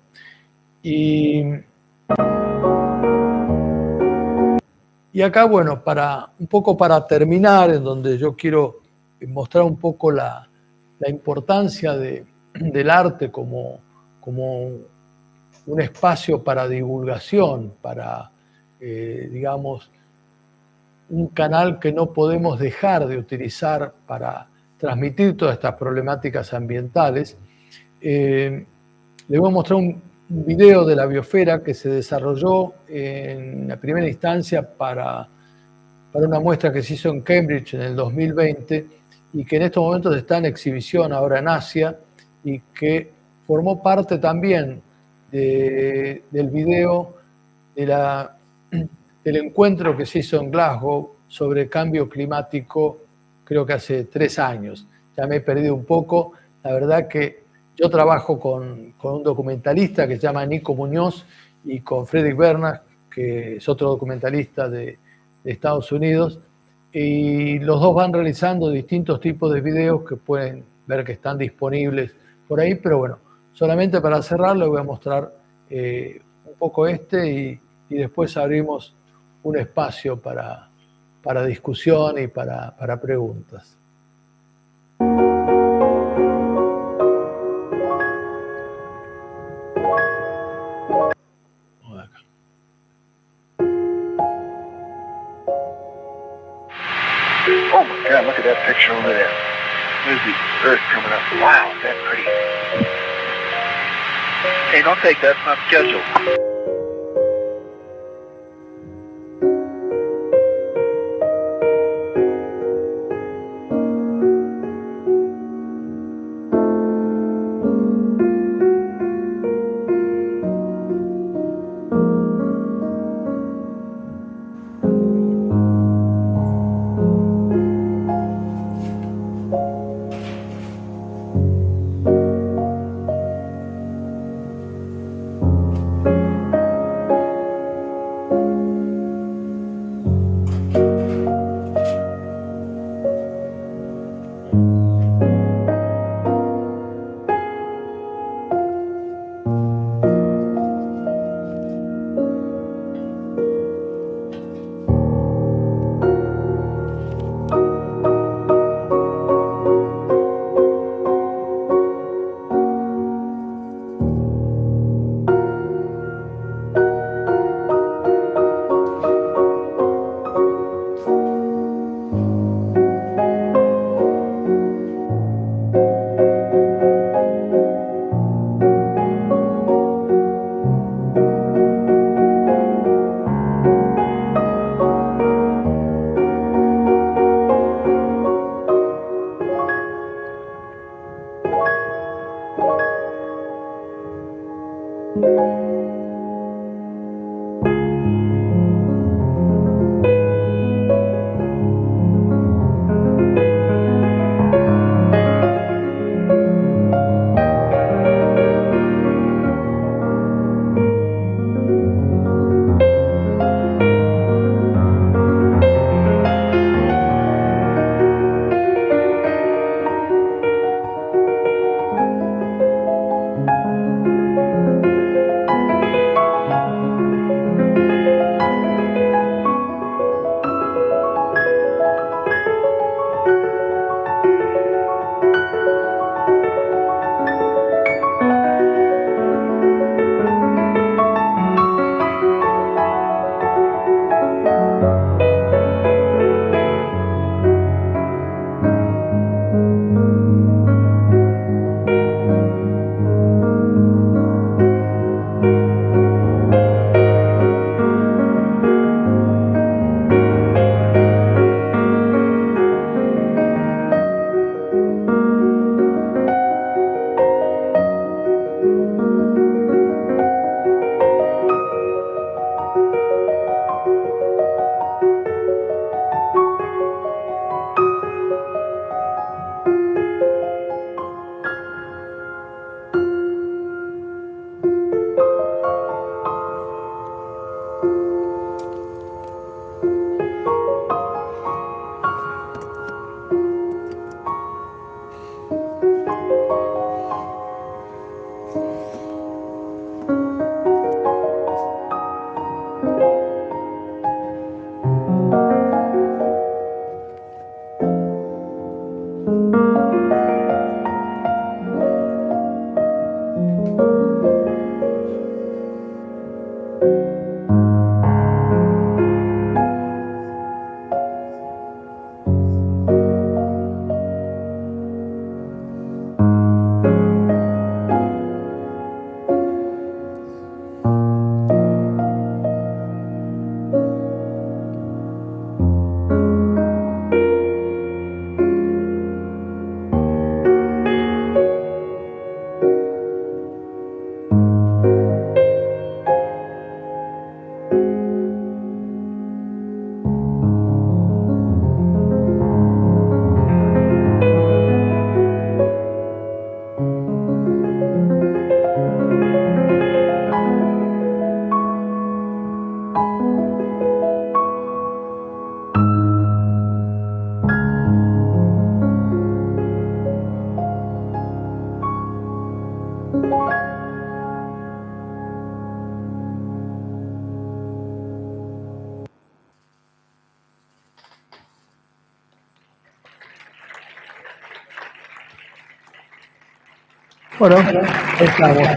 Y acá, bueno, un poco para terminar, en donde yo quiero mostrar un poco la importancia del arte como un espacio para divulgación, para, digamos, un canal que no podemos dejar de utilizar para transmitir todas estas problemáticas ambientales. Les voy a mostrar un video de la biosfera que se desarrolló en la primera instancia para una muestra que se hizo en Cambridge en el 2020 y que en estos momentos está en exhibición ahora en Asia, y que formó parte también del video del encuentro que se hizo en Glasgow sobre cambio climático, creo que hace 3 años. Ya me he perdido un poco. La verdad que yo trabajo con un documentalista que se llama Nico Muñoz y con Fredrik Bernhard, que es otro documentalista de Estados Unidos, y los dos van realizando distintos tipos de videos que pueden ver que están disponibles por ahí, pero bueno, solamente para cerrar les voy a mostrar un poco y después abrimos un espacio para discusión y para preguntas. Oh my God, look at that picture over there. There's the Earth coming up. Wow, that's pretty. Hey, don't take that. It's not scheduled. Bueno, ahí estamos.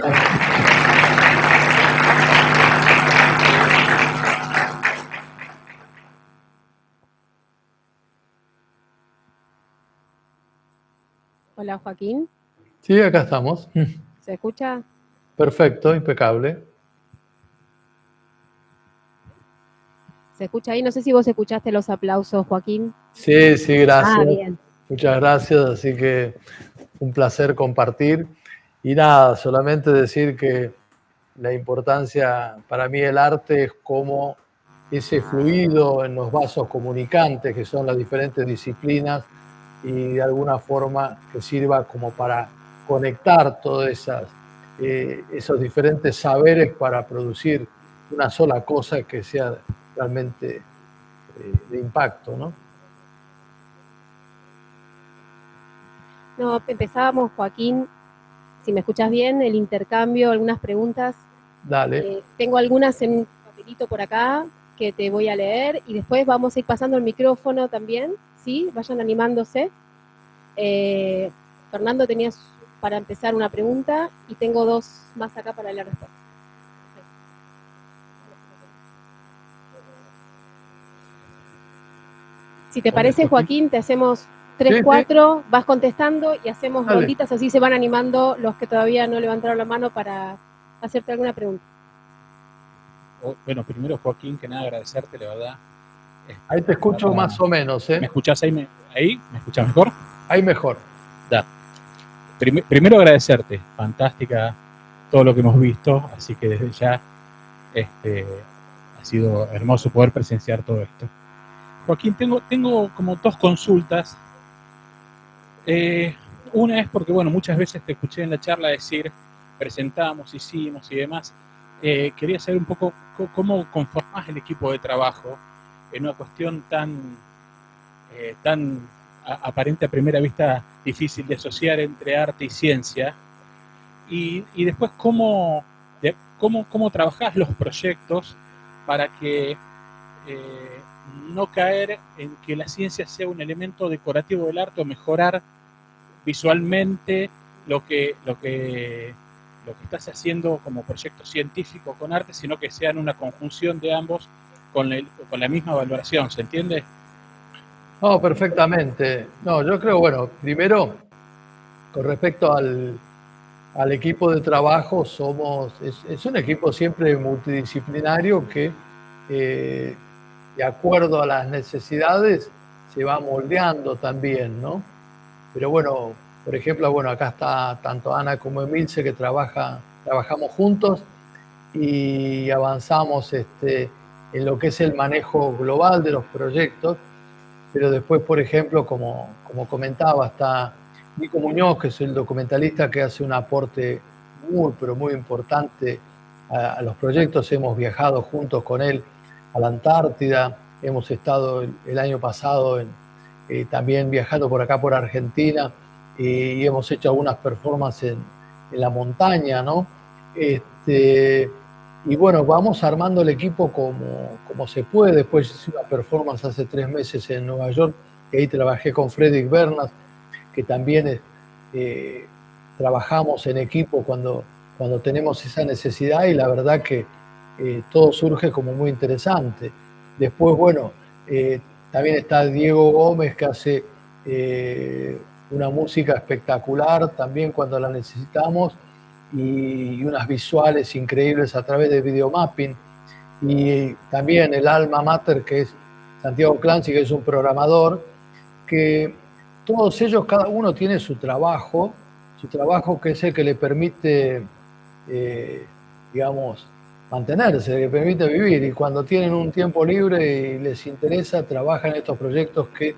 Hola, Joaquín. Sí, acá estamos. ¿Se escucha? Perfecto, impecable. ¿Se escucha ahí? No sé si vos escuchaste los aplausos, Joaquín. Sí, sí, gracias. Ah, bien. Muchas gracias, así que un placer compartir. Y nada, solamente decir que la importancia para mí del arte es cómo ese fluido en los vasos comunicantes, que son las diferentes disciplinas, y de alguna forma que sirva como para conectar todos esos diferentes saberes para producir una sola cosa que sea realmente de impacto, ¿no? No, empezábamos, Joaquín, si me escuchás bien, el intercambio, algunas preguntas. Dale. Tengo algunas en un papelito por acá que te voy a leer y después vamos a ir pasando el micrófono también, ¿sí? Vayan animándose. Fernando, tenías para empezar una pregunta y tengo dos más acá para la respuesta. Si te parece, Joaquín, te hacemos 3, 4, vas contestando y hacemos ronditas, así se van animando los que todavía no levantaron la mano para hacerte alguna pregunta. Bueno, primero, Joaquín, que nada, agradecerte, la verdad. Ahí te escucho más o menos, ¿eh? ¿Me escuchás ahí? ¿Me escuchás mejor? Ahí mejor. Da. Primero agradecerte, fantástica todo lo que hemos visto, así que desde ya ha sido hermoso poder presenciar todo esto. Joaquín, tengo como dos consultas. Una es porque, bueno, muchas veces te escuché en la charla decir, presentamos, hicimos y demás. Quería saber un poco cómo conformás el equipo de trabajo en una cuestión tan aparente a primera vista difícil de asociar entre arte y ciencia, y después cómo trabajás los proyectos para que no caer en que la ciencia sea un elemento decorativo del arte o mejorar visualmente lo que estás haciendo como proyecto científico con arte, sino que sean una conjunción de ambos con la misma valoración, ¿se entiende? No, perfectamente. No, yo creo, bueno, primero, con respecto al equipo de trabajo, es un equipo siempre multidisciplinario que, de acuerdo a las necesidades, se va moldeando también, ¿no? Pero bueno, por ejemplo, bueno, acá está tanto Ana como Emilce que trabajamos juntos y avanzamos en lo que es el manejo global de los proyectos. Pero después, por ejemplo, como comentaba, está Nico Muñoz, que es el documentalista que hace un aporte muy, pero muy importante a los proyectos. Hemos viajado juntos con él a la Antártida, hemos estado el año pasado también viajando por acá, por Argentina, y hemos hecho algunas performances en la montaña, ¿no? Y bueno, vamos armando el equipo como se puede. Después hice una performance hace 3 meses en Nueva York, que ahí trabajé con Fredrik Bernas, que también trabajamos en equipo cuando tenemos esa necesidad, y la verdad que todo surge como muy interesante. Después, bueno, también está Diego Gómez, que hace una música espectacular también cuando la necesitamos, y unas visuales increíbles a través de videomapping. Y también el alma mater, que es Santiago Clancy, que es un programador, que todos ellos, cada uno tiene su trabajo que es el que le permite, digamos, mantenerse, le permite vivir, y cuando tienen un tiempo libre y les interesa, trabajan en estos proyectos que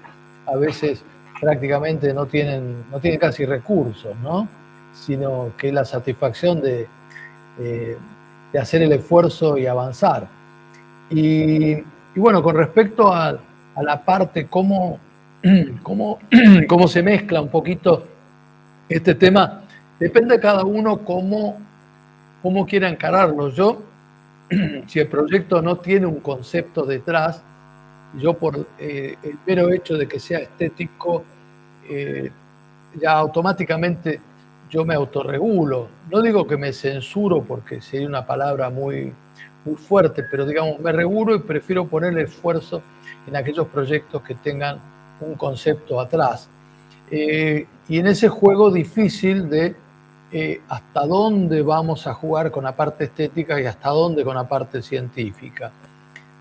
a veces prácticamente no tienen casi recursos, ¿no? Sino que es la satisfacción de hacer el esfuerzo y avanzar. Y bueno, con respecto a la parte cómo se mezcla un poquito este tema, depende de cada uno cómo quiera encararlo. Yo, si el proyecto no tiene un concepto detrás, yo por el mero hecho de que sea estético, ya automáticamente yo me autorregulo. No digo que me censuro porque sería una palabra muy fuerte, pero digamos, me regulo y prefiero poner esfuerzo en aquellos proyectos que tengan un concepto atrás. Y en ese juego difícil de hasta dónde vamos a jugar con la parte estética y hasta dónde con la parte científica.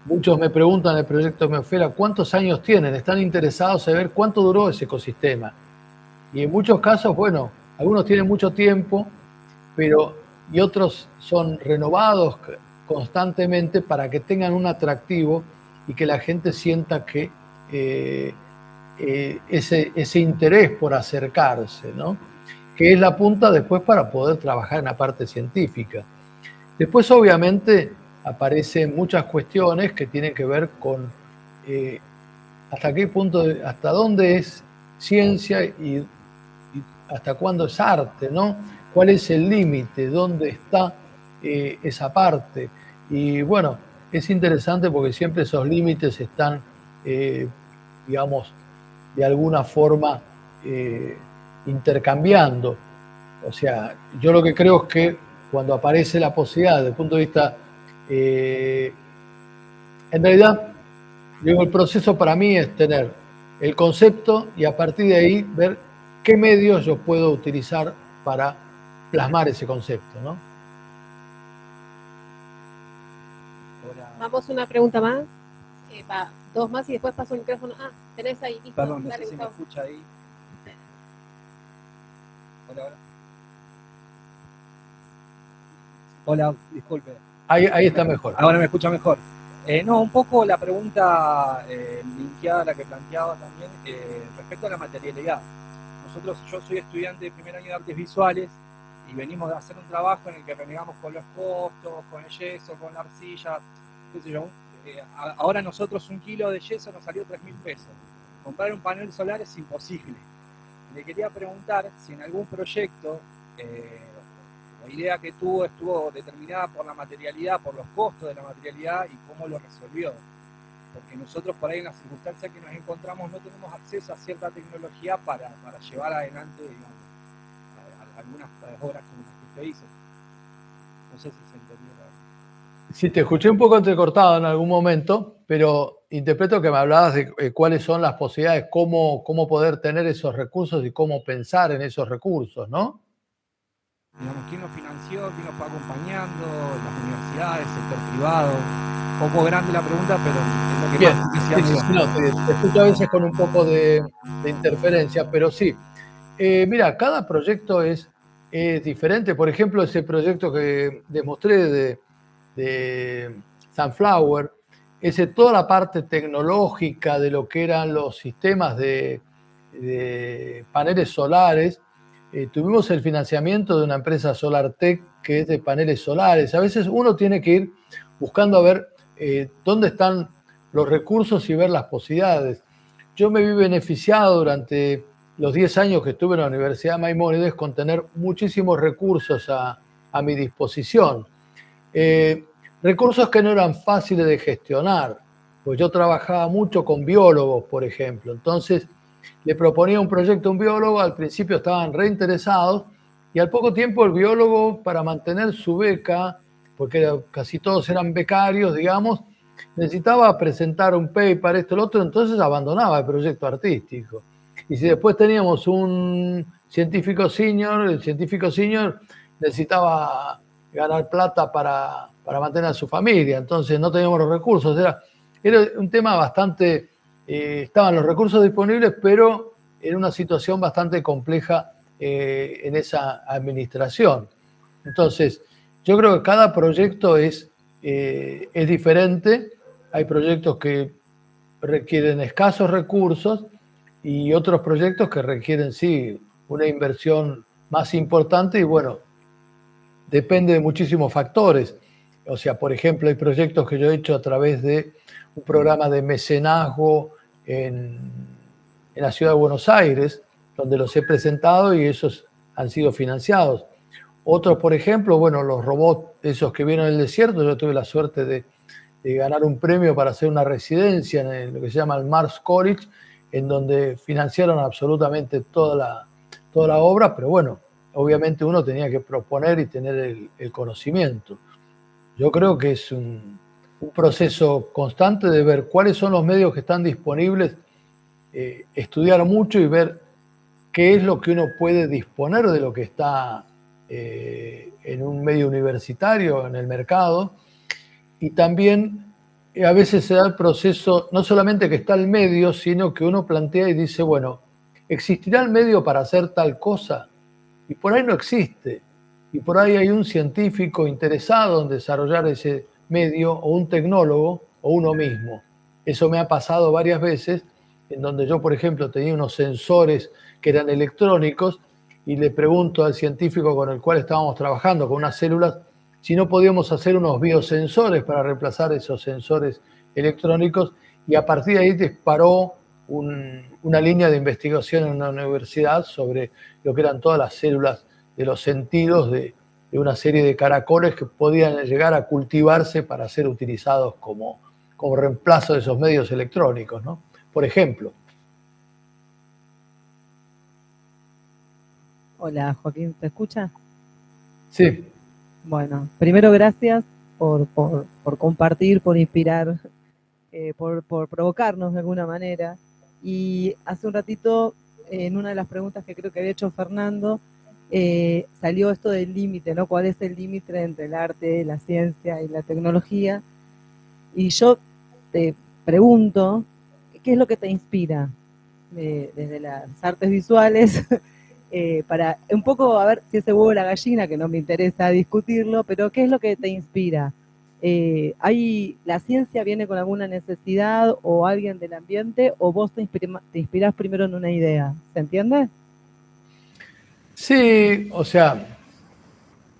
Muchos me preguntan en el proyecto Meofera, ¿cuántos años tienen? Están interesados en ver cuánto duró ese ecosistema. Y en muchos casos, bueno, algunos tienen mucho tiempo, y otros son renovados constantemente para que tengan un atractivo y que la gente sienta que ese interés por acercarse, ¿no? Que es la punta después para poder trabajar en la parte científica. Después, obviamente, aparecen muchas cuestiones que tienen que ver con hasta qué punto, hasta dónde es ciencia y hasta cuándo es arte, ¿no? ¿Cuál es el límite? ¿Dónde está esa parte? Y bueno, es interesante porque siempre esos límites están, digamos, de alguna forma intercambiando. O sea, yo lo que creo es que cuando aparece la posibilidad desde el punto de vista, en realidad, digo, el proceso para mí es tener el concepto y a partir de ahí ver qué medios yo puedo utilizar para plasmar ese concepto, ¿no? Vamos, una pregunta más. Dos más y después paso el micrófono. Tenés ahí, listo. Perdón, no Dale, sé si me Gustavo. escucha ahí. Hola, hola. Hola, disculpe. Ahí está mejor. Ahora me escucha mejor. No, un poco la pregunta linkeada a la que planteaba también respecto a la materialidad. Yo soy estudiante de primer año de artes visuales y venimos de hacer un trabajo en el que renegamos con los costos, con el yeso, con la arcilla, qué sé yo. Ahora nosotros 1 kilo de yeso nos salió 3.000 pesos. Comprar un panel solar es imposible. Le quería preguntar si en algún proyecto la idea que tuvo estuvo determinada por la materialidad, por los costos de la materialidad y cómo lo resolvió. Porque nosotros por ahí en las circunstancias que nos encontramos no tenemos acceso a cierta tecnología para llevar adelante, digamos, algunas obras como las que usted hizo. No sé si se entendió. Sí, te escuché un poco entrecortado en algún momento, pero interpreto que me hablabas de cuáles son las posibilidades, cómo poder tener esos recursos y cómo pensar en esos recursos, ¿no? Digamos, ¿quién nos financió? ¿Quién nos fue acompañando? Las universidades, el sector privado. Un poco grande la pregunta, pero es lo que Bien, más decía. sí, no, te escucho a veces con un poco de interferencia, pero sí. Mira, cada proyecto es diferente. Por ejemplo, ese proyecto que demostré de Sunflower, toda la parte tecnológica de lo que eran los sistemas de paneles solares. Tuvimos el financiamiento de una empresa SolarTech que es de paneles solares. A veces uno tiene que ir buscando a ver dónde están los recursos y ver las posibilidades. Yo me vi beneficiado durante los 10 años que estuve en la Universidad de Maimónides con tener muchísimos recursos a mi disposición. Recursos que no eran fáciles de gestionar, pues yo trabajaba mucho con biólogos, por ejemplo. Entonces, le proponía un proyecto a un biólogo, al principio estaban reinteresados, y al poco tiempo el biólogo, para mantener su beca, porque casi todos eran becarios, digamos, necesitaba presentar un paper, esto, lo otro, entonces abandonaba el proyecto artístico. Y si después teníamos un científico senior, el científico senior necesitaba ganar plata para mantener a su familia, entonces no teníamos los recursos. Era un tema bastante... estaban los recursos disponibles, pero era una situación bastante compleja en esa administración. Entonces, yo creo que cada proyecto es diferente. Hay proyectos que requieren escasos recursos y otros proyectos que requieren, sí, una inversión más importante y, bueno, depende de muchísimos factores. O sea, por ejemplo, hay proyectos que yo he hecho a través de un programa de mecenazgo en la ciudad de Buenos Aires, donde los he presentado y esos han sido financiados. Otros, por ejemplo, bueno, los robots, esos que vienen del desierto, yo tuve la suerte de ganar un premio para hacer una residencia en lo que se llama el Mars College, en donde financiaron absolutamente toda la obra, pero bueno, obviamente uno tenía que proponer y tener el conocimiento. Yo creo que es un proceso constante de ver cuáles son los medios que están disponibles, estudiar mucho y ver qué es lo que uno puede disponer de lo que está en un medio universitario, en el mercado, y también a veces se da el proceso, no solamente que está el medio, sino que uno plantea y dice, bueno, ¿existirá el medio para hacer tal cosa? Y por ahí no existe. Y por ahí hay un científico interesado en desarrollar ese medio, o un tecnólogo, o uno mismo. Eso me ha pasado varias veces, en donde yo, por ejemplo, tenía unos sensores que eran electrónicos, y le pregunto al científico con el cual estábamos trabajando, con unas células, si no podíamos hacer unos biosensores para reemplazar esos sensores electrónicos, y a partir de ahí disparó una línea de investigación en una universidad sobre lo que eran todas las células de los sentidos de una serie de caracoles que podían llegar a cultivarse para ser utilizados como reemplazo de esos medios electrónicos, ¿no? Por ejemplo. Hola, Joaquín, ¿te escucha? Sí. Bueno, primero gracias por compartir, por inspirar, por provocarnos de alguna manera. Y hace un ratito, en una de las preguntas que creo que había hecho Fernando, salió esto del límite, ¿no? ¿Cuál es el límite entre el arte, la ciencia y la tecnología? Y yo te pregunto, ¿qué es lo que te inspira desde las artes visuales? Para un poco a ver si ese huevo o la gallina, que no me interesa discutirlo, pero ¿qué es lo que te inspira? ¿La ciencia viene con alguna necesidad o alguien del ambiente, o vos te inspirás primero en una idea? ¿Se entiende? Sí, o sea,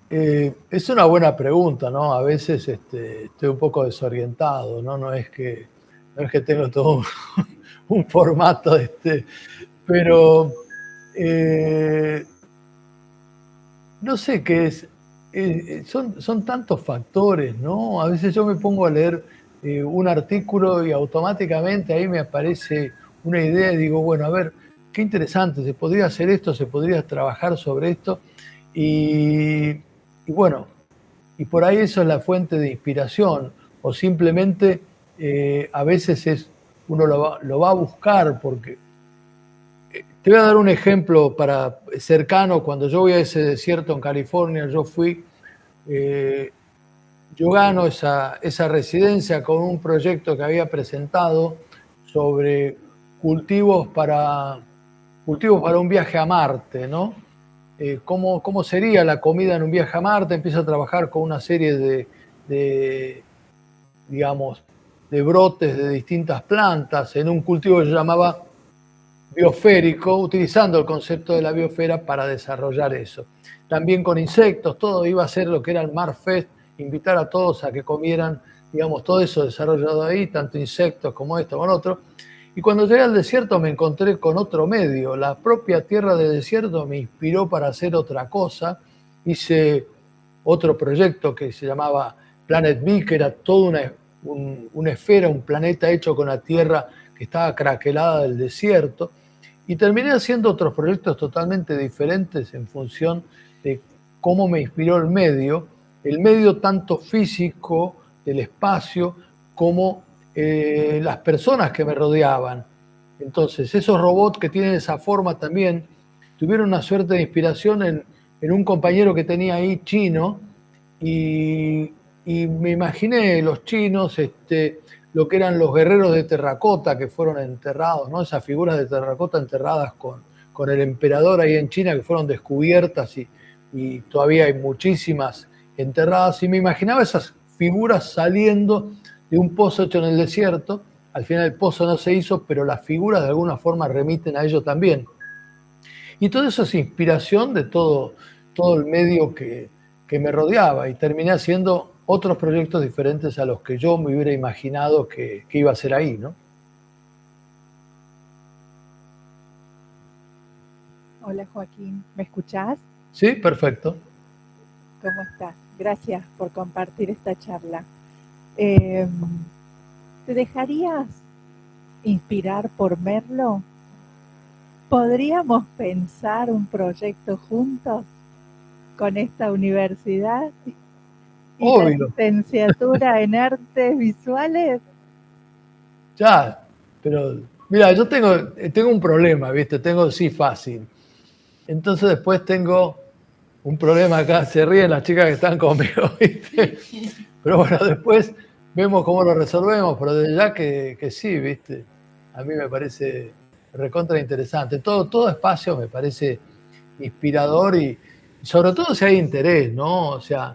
es una buena pregunta, ¿no? A veces estoy un poco desorientado, ¿no? No es que tengo todo un formato, pero no sé qué es. Son tantos factores, ¿no? A veces yo me pongo a leer un artículo y automáticamente ahí me aparece una idea y digo, bueno, a ver, qué interesante, se podría hacer esto, se podría trabajar sobre esto. Y bueno, y por ahí eso es la fuente de inspiración, o simplemente a veces uno lo va a buscar porque... Te voy a dar un ejemplo cercano. Cuando yo voy a ese desierto en California, yo gano esa residencia con un proyecto que había presentado sobre cultivos para un viaje a Marte, ¿no? ¿Cómo sería la comida en un viaje a Marte? Empiezo a trabajar con una serie digamos, de brotes de distintas plantas en un cultivo que yo llamaba biosférico, utilizando el concepto de la biosfera para desarrollar eso. También con insectos, todo iba a ser lo que era el Mar Fest, invitar a todos a que comieran, digamos, todo eso desarrollado ahí, tanto insectos como esto, con otro. Y cuando llegué al desierto me encontré con otro medio. La propia tierra del desierto me inspiró para hacer otra cosa. Hice otro proyecto que se llamaba Planet B, que era toda una esfera, un planeta hecho con la tierra que estaba craquelada del desierto. Y terminé haciendo otros proyectos totalmente diferentes en función de cómo me inspiró el medio tanto físico del espacio como las personas que me rodeaban. Entonces, esos robots que tienen esa forma también tuvieron una suerte de inspiración en un compañero que tenía ahí chino, y me imaginé los chinos, lo que eran los guerreros de terracota que fueron enterrados, ¿no? Esas figuras de terracota enterradas con el emperador ahí en China, que fueron descubiertas y todavía hay muchísimas enterradas. Y me imaginaba esas figuras saliendo de un pozo hecho en el desierto. Al final el pozo no se hizo, pero las figuras de alguna forma remiten a ello también. Y todo eso es inspiración de todo el medio que me rodeaba, y terminé haciendo otros proyectos diferentes a los que yo me hubiera imaginado que iba a ser ahí, ¿no? Hola Joaquín, ¿me escuchás? Sí, perfecto. ¿Cómo estás? Gracias por compartir esta charla. ¿Te dejarías inspirar por Merlo? ¿Podríamos pensar un proyecto juntos con esta universidad y Obvio. la licenciatura en artes visuales? Ya, pero mira, yo tengo un problema, ¿viste? Sí, fácil. Entonces después tengo un problema acá, se ríen las chicas que están conmigo, ¿viste? Pero bueno, después vemos cómo lo resolvemos, pero de ya que sí, ¿viste? A mí me parece recontra interesante. Todo espacio me parece inspirador y sobre todo si hay interés, ¿no? O sea,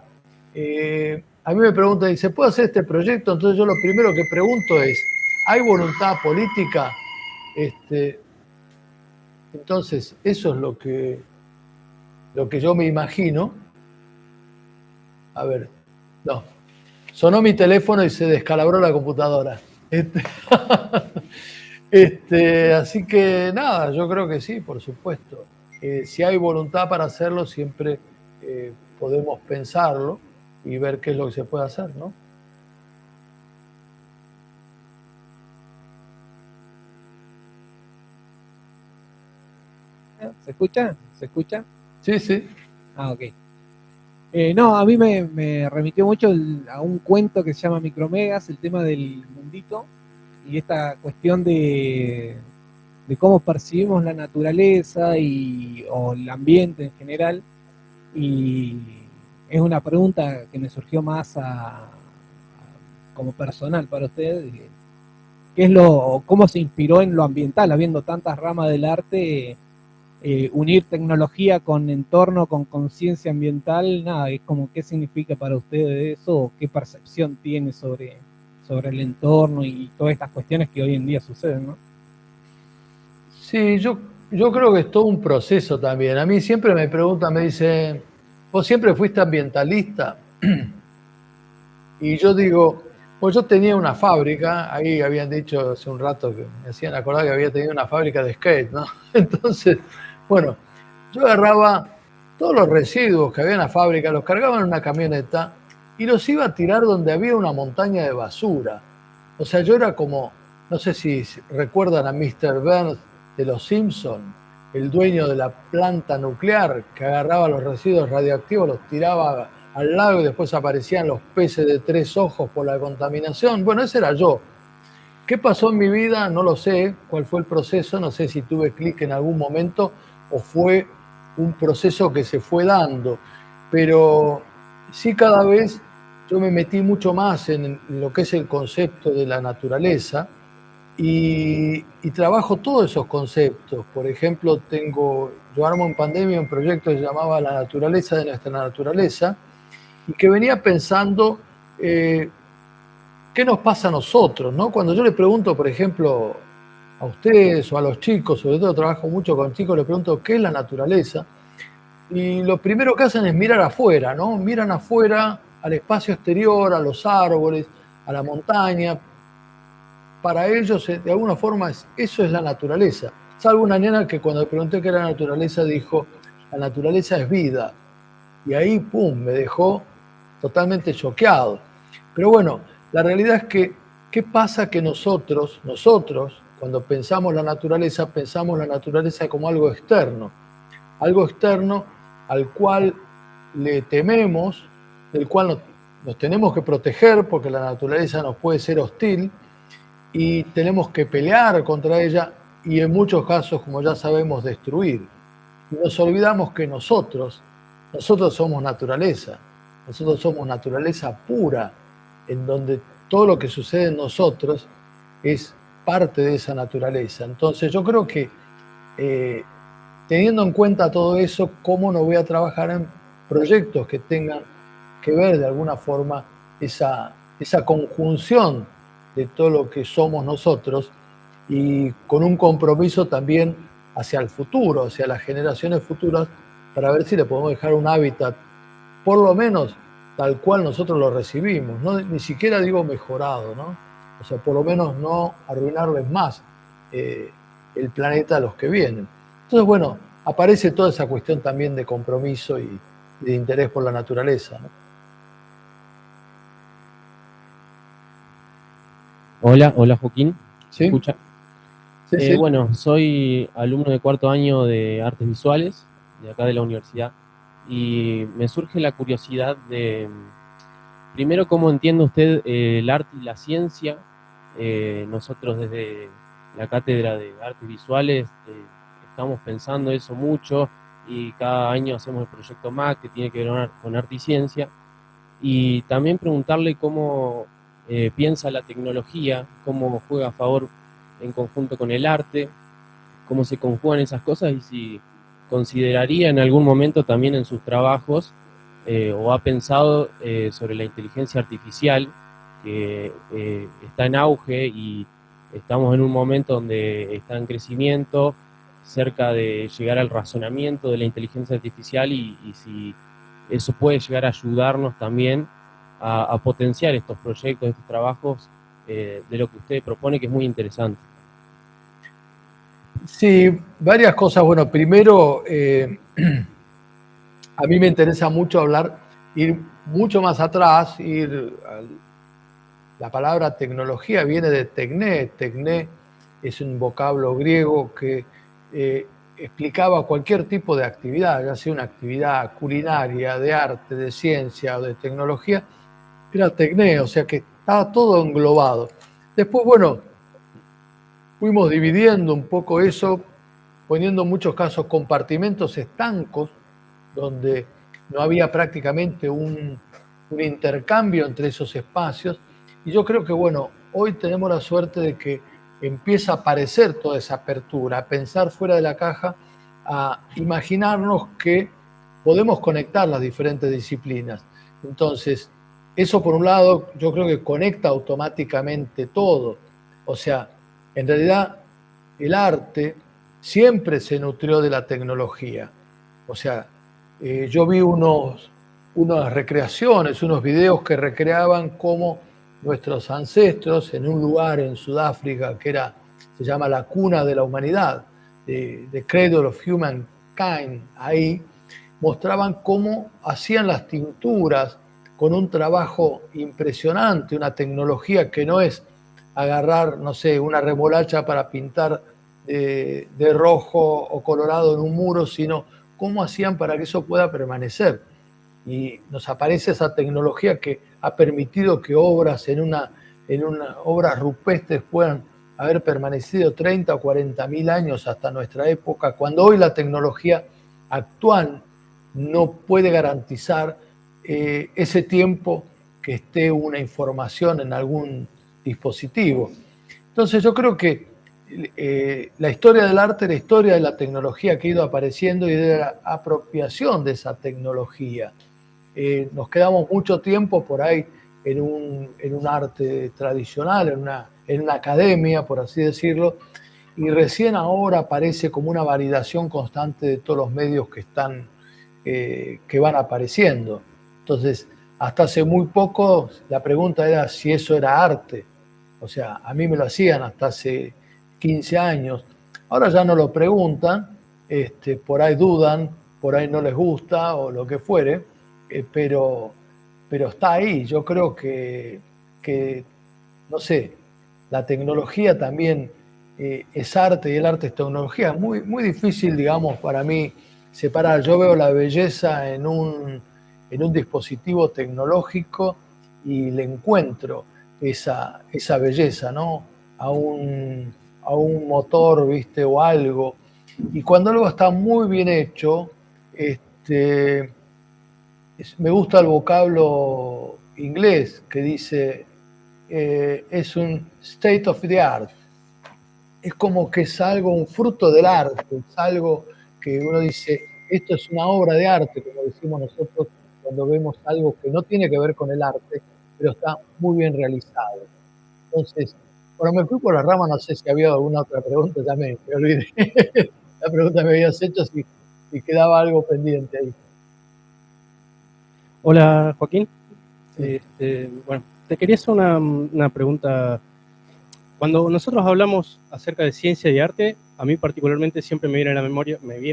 a mí me preguntan, ¿y se puede hacer este proyecto? Entonces yo lo primero que pregunto es, ¿hay voluntad política? Entonces, eso es lo que yo me imagino. A ver, no. Sonó mi teléfono y se descalabró la computadora. Así que nada, yo creo que sí, por supuesto. Si hay voluntad para hacerlo, siempre podemos pensarlo y ver qué es lo que se puede hacer, ¿no? ¿Se escucha? ¿Se escucha? Sí, sí. Ah, ok. No, a mí me remitió mucho a un cuento que se llama Micromegas, el tema del mundito y esta cuestión de cómo percibimos la naturaleza o el ambiente en general. Y es una pregunta que me surgió más como personal para usted. ¿Qué es cómo se inspiró en lo ambiental, habiendo tantas ramas del arte? Unir tecnología con entorno, con conciencia ambiental, nada, es como qué significa para ustedes eso, o qué percepción tiene sobre el entorno y todas estas cuestiones que hoy en día suceden, ¿no? Sí, yo creo que es todo un proceso también. A mí siempre me preguntan, me dicen, ¿vos siempre fuiste ambientalista? Y yo digo, pues yo tenía una fábrica, ahí habían dicho hace un rato que me hacían acordar que había tenido una fábrica de skate, ¿no? Entonces, bueno, yo agarraba todos los residuos que había en la fábrica, los cargaba en una camioneta y los iba a tirar donde había una montaña de basura. O sea, yo era como, no sé si recuerdan a Mr. Burns de Los Simpson, el dueño de la planta nuclear que agarraba los residuos radioactivos, los tiraba al lago y después aparecían los peces de 3 ojos por la contaminación. Bueno, ese era yo. ¿Qué pasó en mi vida? No lo sé. ¿Cuál fue el proceso? No sé si tuve clic en algún momento o fue un proceso que se fue dando. Pero sí, cada vez yo me metí mucho más en lo que es el concepto de la naturaleza y trabajo todos esos conceptos. Por ejemplo, yo armo en pandemia un proyecto que se llamaba La naturaleza de nuestra naturaleza y que venía pensando qué nos pasa a nosotros, ¿no? Cuando yo le pregunto, por ejemplo, a ustedes o a los chicos, sobre todo trabajo mucho con chicos, les pregunto qué es la naturaleza, y lo primero que hacen es mirar afuera, ¿no? Miran afuera, al espacio exterior, a los árboles, a la montaña. Para ellos, de alguna forma, eso es la naturaleza. Salvo una nena que cuando le pregunté qué era la naturaleza, dijo, la naturaleza es vida. Y ahí, pum, me dejó totalmente choqueado. Pero bueno, la realidad es que, ¿qué pasa que nosotros, cuando pensamos la naturaleza como algo externo al cual le tememos, del cual nos tenemos que proteger porque la naturaleza nos puede ser hostil y tenemos que pelear contra ella y en muchos casos, como ya sabemos, destruir. Y nos olvidamos que nosotros somos naturaleza pura, en donde todo lo que sucede en nosotros es parte de esa naturaleza. Entonces yo creo que teniendo en cuenta todo eso, ¿cómo no voy a trabajar en proyectos que tengan que ver de alguna forma esa conjunción de todo lo que somos nosotros y con un compromiso también hacia el futuro, hacia las generaciones futuras, para ver si le podemos dejar un hábitat, por lo menos tal cual nosotros lo recibimos, ¿no? Ni siquiera digo mejorado, ¿no? O sea, por lo menos no arruinarles más el planeta a los que vienen. Entonces, bueno, aparece toda esa cuestión también de compromiso y de interés por la naturaleza, ¿no? Hola Joaquín, ¿Sí? ¿escucha? Sí, sí. Bueno, soy alumno de 4º año de Artes Visuales, de acá de la universidad, y me surge la curiosidad de, primero, ¿cómo entiende usted el arte y la ciencia? Nosotros desde la Cátedra de Artes Visuales estamos pensando eso mucho, y cada año hacemos el proyecto MAC, que tiene que ver con arte y ciencia, y también preguntarle cómo piensa la tecnología, cómo juega a favor en conjunto con el arte, cómo se conjugan esas cosas y si consideraría en algún momento también en sus trabajos o ha pensado sobre la inteligencia artificial que está en auge y estamos en un momento donde está en crecimiento, cerca de llegar al razonamiento de la inteligencia artificial y si eso puede llegar a ayudarnos también a potenciar estos proyectos, estos trabajos de lo que usted propone, que es muy interesante. Sí, varias cosas. Bueno, primero, a mí me interesa mucho ir mucho más atrás, la palabra tecnología viene de tecné. Tecné es un vocablo griego que explicaba cualquier tipo de actividad, ya sea una actividad culinaria, de arte, de ciencia o de tecnología, era tecné, o sea que estaba todo englobado. Después, bueno, fuimos dividiendo un poco eso, poniendo en muchos casos compartimentos estancos, donde no había prácticamente un intercambio entre esos espacios. Y yo creo que, bueno, hoy tenemos la suerte de que empieza a aparecer toda esa apertura, a pensar fuera de la caja, a imaginarnos que podemos conectar las diferentes disciplinas. Entonces, eso por un lado, yo creo que conecta automáticamente todo. O sea, en realidad, el arte siempre se nutrió de la tecnología. O sea, yo vi unas recreaciones, unos videos que recreaban cómo nuestros ancestros en un lugar en Sudáfrica que se llama la cuna de la humanidad, the Cradle of Humankind, ahí mostraban cómo hacían las tinturas con un trabajo impresionante, una tecnología que no es agarrar, no sé, una remolacha para pintar de rojo o colorado en un muro, sino cómo hacían para que eso pueda permanecer. Y nos aparece esa tecnología que ha permitido que obras obras rupestres puedan haber permanecido 30 o 40 mil años hasta nuestra época, cuando hoy la tecnología actual no puede garantizar ese tiempo que esté una información en algún dispositivo. Entonces yo creo que la historia del arte es la historia de la tecnología que ha ido apareciendo y de la apropiación de esa tecnología. Nos quedamos mucho tiempo por ahí en un arte tradicional, en una academia, por así decirlo, y recién ahora aparece como una validación constante de todos los medios que van apareciendo. Entonces, hasta hace muy poco la pregunta era si eso era arte. O sea, a mí me lo hacían hasta hace 15 años. Ahora ya no lo preguntan, por ahí dudan, por ahí no les gusta o lo que fuere, pero está ahí. Yo creo que, no sé, la tecnología también es arte y el arte es tecnología. Es muy, muy difícil, digamos, para mí separar. Yo veo la belleza en un dispositivo tecnológico y le encuentro esa belleza, ¿no? A un motor, ¿viste? O algo. Y cuando algo está muy bien hecho, me gusta el vocablo inglés que dice es un state of the art. Es como que es algo, un fruto del arte, es algo que uno dice, esto es una obra de arte, como decimos nosotros cuando vemos algo que no tiene que ver con el arte, pero está muy bien realizado. Entonces, bueno, me fui por la rama, no sé si había alguna otra pregunta también, me olvidé. La pregunta me habías hecho si quedaba algo pendiente ahí. Hola, Joaquín. Sí. Bueno, te quería hacer una pregunta. Cuando nosotros hablamos acerca de ciencia y arte, a mí particularmente siempre me viene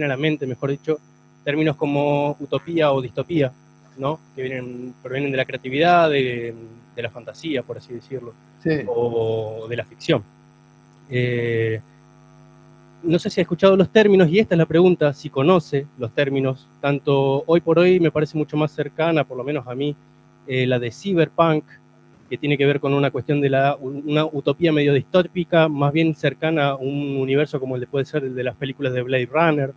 a la mente, mejor dicho, términos como utopía o distopía, ¿no? Que provienen de la creatividad, de la fantasía, por así decirlo, Sí. o de la ficción. No sé si ha escuchado los términos, y esta es la pregunta, si conoce los términos, tanto hoy por hoy me parece mucho más cercana, por lo menos a mí, la de cyberpunk, que tiene que ver con una cuestión de una utopía medio distópica, más bien cercana a un universo como el de puede ser el de las películas de Blade Runner.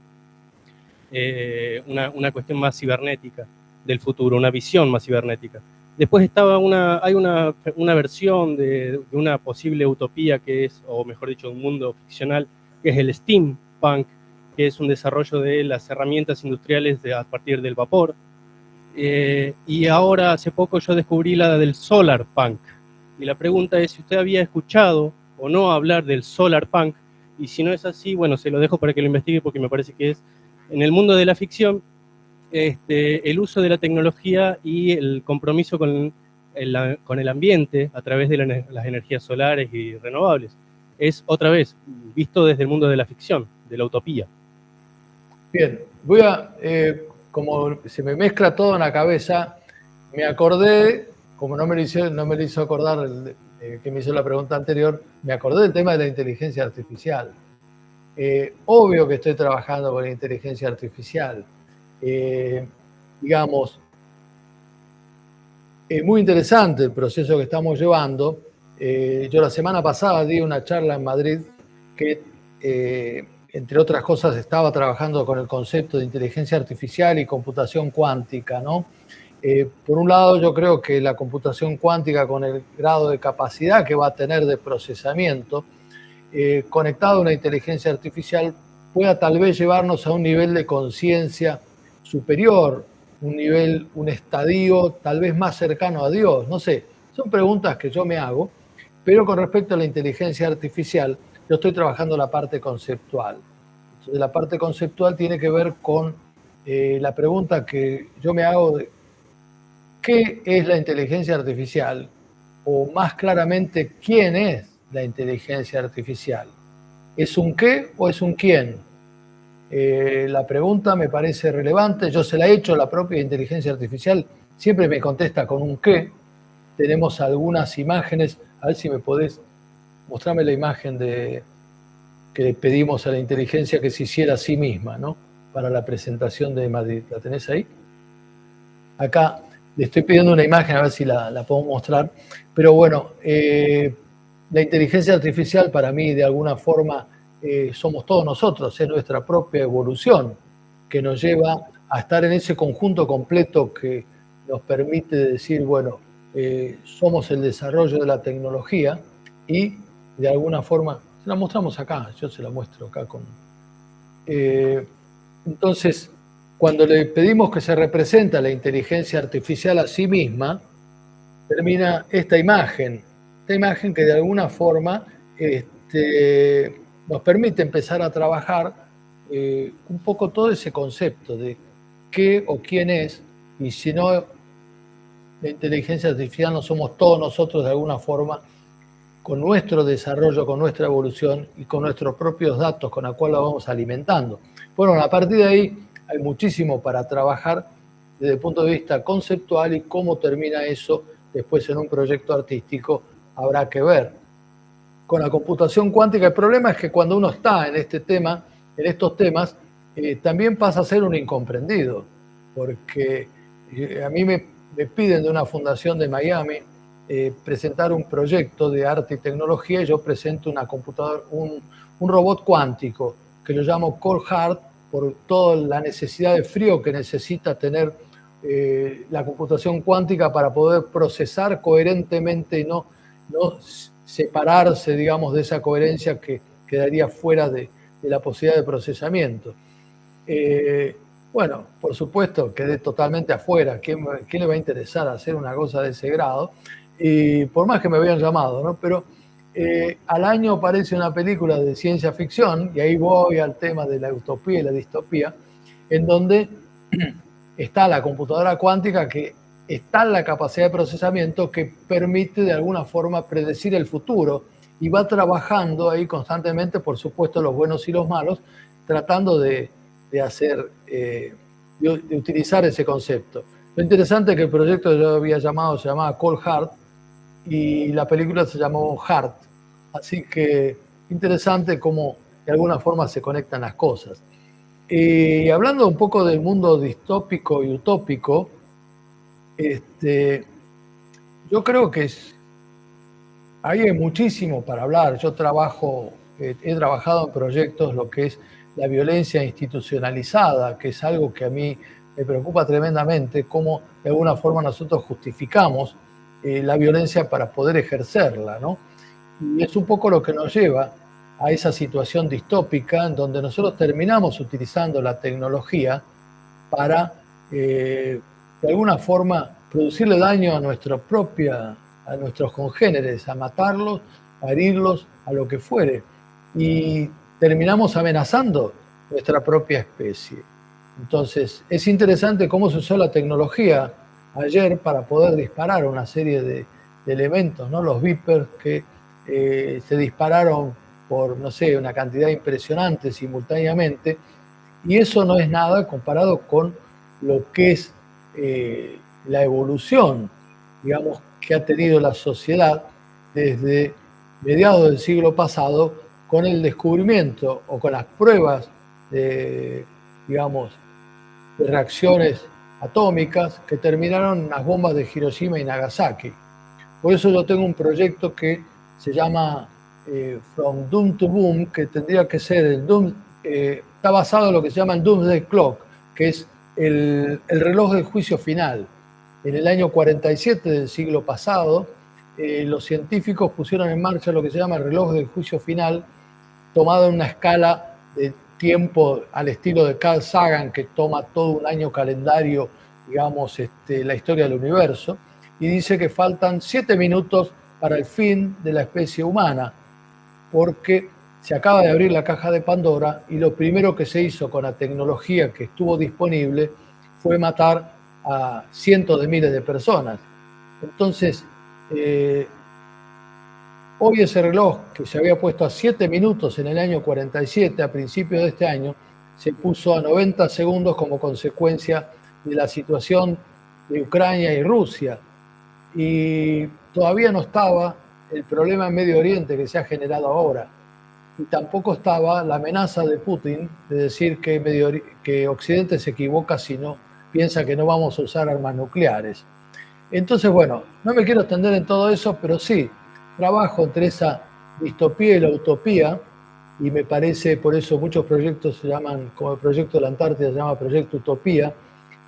una cuestión más cibernética del futuro, una visión más cibernética. Después hay una versión de una posible utopía que es, o mejor dicho, un mundo ficcional, que es el steampunk, que es un desarrollo de las herramientas industriales a partir del vapor. Y ahora, hace poco, yo descubrí la del solarpunk. Y la pregunta es si usted había escuchado o no hablar del solarpunk, y si no es así, bueno, se lo dejo para que lo investigue porque me parece que es, en el mundo de la ficción, el uso de la tecnología y el compromiso con el ambiente a través de las energías solares y renovables. Es, otra vez, visto desde el mundo de la ficción, de la utopía. Bien, como se me mezcla todo en la cabeza, me acordé, como no me lo hizo acordar que me hizo la pregunta anterior, me acordé del tema de la inteligencia artificial. Obvio que estoy trabajando con la inteligencia artificial. Digamos, es muy interesante el proceso que estamos llevando. Yo la semana pasada di una charla en Madrid que, entre otras cosas, estaba trabajando con el concepto de inteligencia artificial y computación cuántica, ¿no? Por un lado, yo creo que la computación cuántica, con el grado de capacidad que va a tener de procesamiento, conectado a una inteligencia artificial, pueda tal vez llevarnos a un nivel de conciencia superior, un estadio tal vez más cercano a Dios. No sé, son preguntas que yo me hago, pero con respecto a la inteligencia artificial, yo estoy trabajando la parte conceptual. Entonces, la parte conceptual tiene que ver con la pregunta que yo me hago de ¿qué es la inteligencia artificial? O más claramente, ¿quién es la inteligencia artificial? ¿Es un qué o es un quién? La pregunta me parece relevante. Yo se la he hecho a la propia inteligencia artificial. Siempre me contesta con un qué. Tenemos algunas imágenes. A ver si me podés mostrarme la imagen que le pedimos a la inteligencia que se hiciera a sí misma, ¿no? Para la presentación de Madrid. ¿La tenés ahí? Acá le estoy pidiendo una imagen, a ver si la puedo mostrar. Pero bueno, la inteligencia artificial para mí, de alguna forma, somos todos nosotros, es nuestra propia evolución que nos lleva a estar en ese conjunto completo que nos permite decir, bueno, somos el desarrollo de la tecnología y de alguna forma, se la mostramos acá, yo se la muestro acá con... entonces, cuando le pedimos que se representa la inteligencia artificial a sí misma, termina esta imagen que de alguna forma nos permite empezar a trabajar un poco todo ese concepto de qué o quién es, y si no, la inteligencia artificial no somos todos nosotros de alguna forma, con nuestro desarrollo, con nuestra evolución y con nuestros propios datos con la cual la vamos alimentando. Bueno, a partir de ahí hay muchísimo para trabajar desde el punto de vista conceptual, y cómo termina eso después en un proyecto artístico habrá que ver. Con la computación cuántica el problema es que cuando uno está en estos temas, también pasa a ser un incomprendido, porque a mí me piden de una fundación de Miami presentar un proyecto de arte y tecnología, y yo presento un robot cuántico que lo llamo Cold Heart, por toda la necesidad de frío que necesita tener la computación cuántica para poder procesar coherentemente y no separarse, digamos, de esa coherencia que quedaría fuera de la posibilidad de procesamiento. Bueno, por supuesto, quedé totalmente afuera. ¿Quién le va a interesar hacer una cosa de ese grado? Y por más que me habían llamado, ¿no? Pero al año aparece una película de ciencia ficción, y ahí voy al tema de la utopía y la distopía, en donde está la computadora cuántica, que está la capacidad de procesamiento que permite de alguna forma predecir el futuro, y va trabajando ahí constantemente, por supuesto, los buenos y los malos, tratando de utilizar ese concepto. Lo interesante es que el proyecto que yo había llamado se llamaba Cold Heart, y la película se llamó Heart. Así que interesante cómo de alguna forma se conectan las cosas. Y hablando un poco del mundo distópico y utópico, yo creo que ahí hay muchísimo para hablar. Yo he trabajado en proyectos, lo que es la violencia institucionalizada, que es algo que a mí me preocupa tremendamente, cómo de alguna forma nosotros justificamos la violencia para poder ejercerla, ¿no? Y es un poco lo que nos lleva a esa situación distópica en donde nosotros terminamos utilizando la tecnología para, de alguna forma, producirle daño a a nuestros congéneres, a matarlos, a herirlos, a lo que fuere. Y terminamos amenazando nuestra propia especie. Entonces, es interesante cómo se usó la tecnología ayer para poder disparar una serie de elementos, ¿no? Los Vipers que se dispararon por, no sé, una cantidad impresionante simultáneamente, y eso no es nada comparado con lo que es la evolución, digamos, que ha tenido la sociedad desde mediados del siglo pasado con el descubrimiento o con las pruebas de, digamos, de reacciones atómicas que terminaron en las bombas de Hiroshima y Nagasaki. Por eso yo tengo un proyecto que se llama From Doom to Boom, que tendría que ser el Doom, está basado en lo que se llama el Doomsday Clock, que es el reloj del juicio final. En el año 47 del siglo pasado, los científicos pusieron en marcha lo que se llama el reloj del juicio final, tomado en una escala de tiempo al estilo de Carl Sagan, que toma todo un año calendario, digamos, la historia del universo, y dice que faltan 7 minutos para el fin de la especie humana, porque se acaba de abrir la caja de Pandora y lo primero que se hizo con la tecnología que estuvo disponible fue matar a cientos de miles de personas. Entonces, hoy ese reloj que se había puesto a 7 minutos en el año 47, a principios de este año, se puso a 90 segundos como consecuencia de la situación de Ucrania y Rusia. Y todavía no estaba el problema en Medio Oriente que se ha generado ahora. Y tampoco estaba la amenaza de Putin de decir que Occidente se equivoca si no piensa que no vamos a usar armas nucleares. Entonces, bueno, no me quiero extender en todo eso, pero sí, trabajo entre esa distopía y la utopía, y me parece, por eso muchos proyectos se llaman, como el proyecto de la Antártida se llama Proyecto Utopía,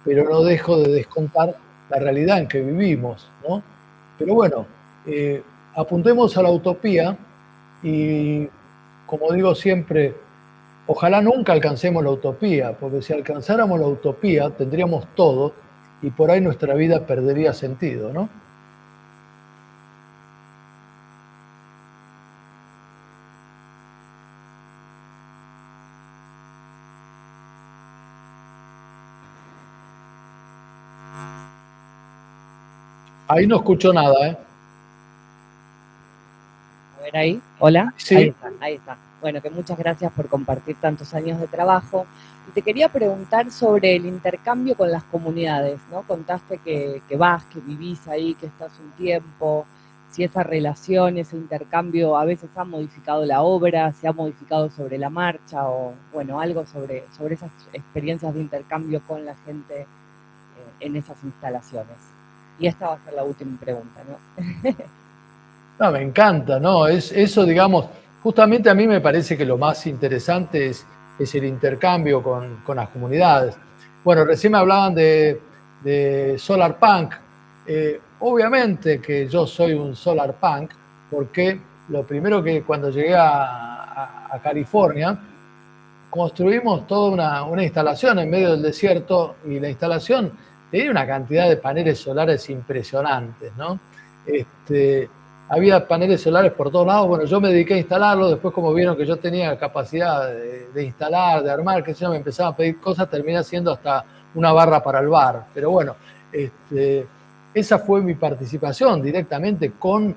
pero no dejo de descontar la realidad en que vivimos, ¿no? Pero bueno, apuntemos a la utopía y, como digo siempre, ojalá nunca alcancemos la utopía, porque si alcanzáramos la utopía tendríamos todo y por ahí nuestra vida perdería sentido, ¿no? Ahí no escucho nada, ¿eh? A ver ahí, hola. Sí. Ahí está. Bueno, que muchas gracias por compartir tantos años de trabajo. Y te quería preguntar sobre el intercambio con las comunidades, ¿no? Contaste que vas, que vivís ahí, que estás un tiempo, si esa relación, ese intercambio a veces ha modificado la obra, se ha modificado sobre la marcha o, bueno, algo sobre esas experiencias de intercambio con la gente en esas instalaciones. Y esta va a ser la última pregunta, ¿no? No, me encanta, ¿no? Eso, digamos, justamente a mí me parece que lo más interesante es el intercambio con las comunidades. Bueno, recién me hablaban de Solar Punk. Obviamente que yo soy un Solar Punk, porque lo primero que cuando llegué a California, construimos toda una instalación en medio del desierto y la instalación tenía una cantidad de paneles solares impresionantes, ¿no? Había paneles solares por todos lados. Bueno, yo me dediqué a instalarlos. Después, como vieron que yo tenía capacidad de instalar, de armar, que se me empezaban a pedir cosas, terminé haciendo hasta una barra para el bar. Pero bueno, esa fue mi participación directamente con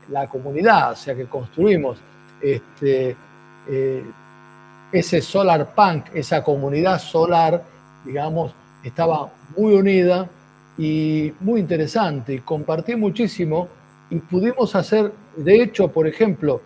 la comunidad. O sea, que construimos ese Solar Punk, esa comunidad solar, digamos, estaba muy unida y muy interesante. Y compartí muchísimo. Y pudimos hacer, de hecho, por ejemplo,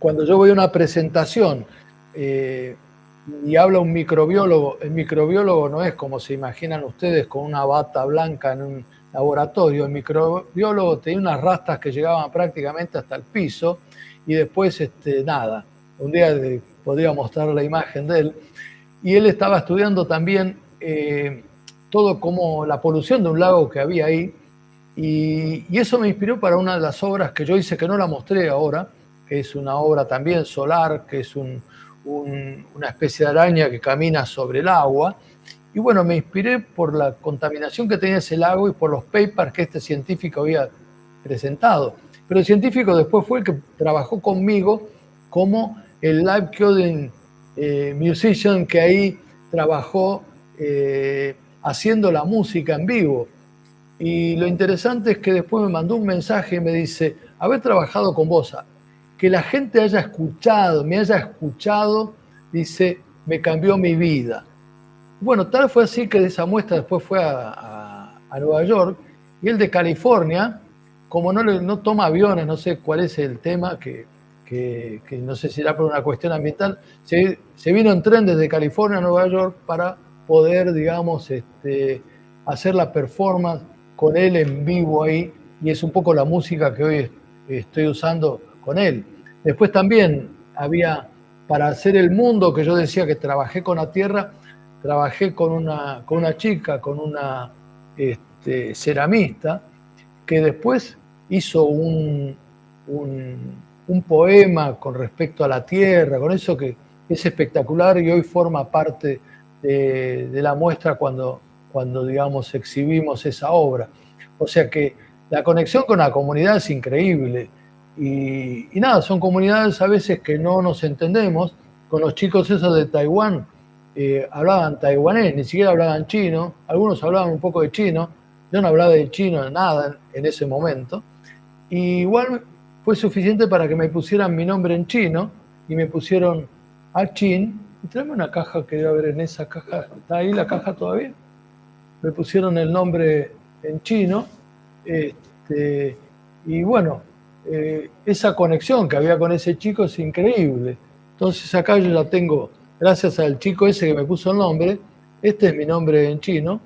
cuando yo voy a una presentación y habla un microbiólogo, el microbiólogo no es como se imaginan ustedes con una bata blanca en un laboratorio. El microbiólogo tenía unas rastas que llegaban prácticamente hasta el piso y después nada. un día podría mostrar la imagen de él, y él estaba estudiando también todo como la polución de un lago que había ahí, y eso me inspiró para una de las obras que yo hice, que no la mostré ahora, que es una obra también solar, que es una especie de araña que camina sobre el agua. Y bueno, me inspiré por la contaminación que tenía ese lago y por los papers que este científico había presentado. Pero el científico después fue el que trabajó conmigo como el live coding musician, que ahí trabajó haciendo la música en vivo. Y lo interesante es que después me mandó un mensaje y me dice, haber trabajado con vos, que la gente me haya escuchado, dice, me cambió mi vida. Bueno, tal fue así que de esa muestra después fue a Nueva York, y él de California, como no toma aviones, no sé cuál es el tema, que no sé si era por una cuestión ambiental, se vino en tren desde California a Nueva York para poder, digamos, hacer la performance con él en vivo ahí, y es un poco la música que hoy estoy usando con él. Después también había, para hacer el mundo, que yo decía que trabajé con la Tierra, trabajé con una chica, con una ceramista, que después hizo un poema con respecto a la Tierra, con eso que es espectacular y hoy forma parte de la muestra cuando digamos, exhibimos esa obra. O sea que la conexión con la comunidad es increíble. Y nada, son comunidades a veces que no nos entendemos. Con los chicos esos de Taiwán, hablaban taiwanés, ni siquiera hablaban chino. Algunos hablaban un poco de chino. Yo no hablaba de chino, nada en ese momento. Y igual fue suficiente para que me pusieran mi nombre en chino y me pusieron a Chin. Y tráeme una caja que debe haber en esa caja. ¿Está ahí la caja todavía? Me pusieron el nombre en chino. Y bueno, esa conexión que había con ese chico es increíble. Entonces acá yo la tengo, gracias al chico ese que me puso el nombre. Este es mi nombre en chino,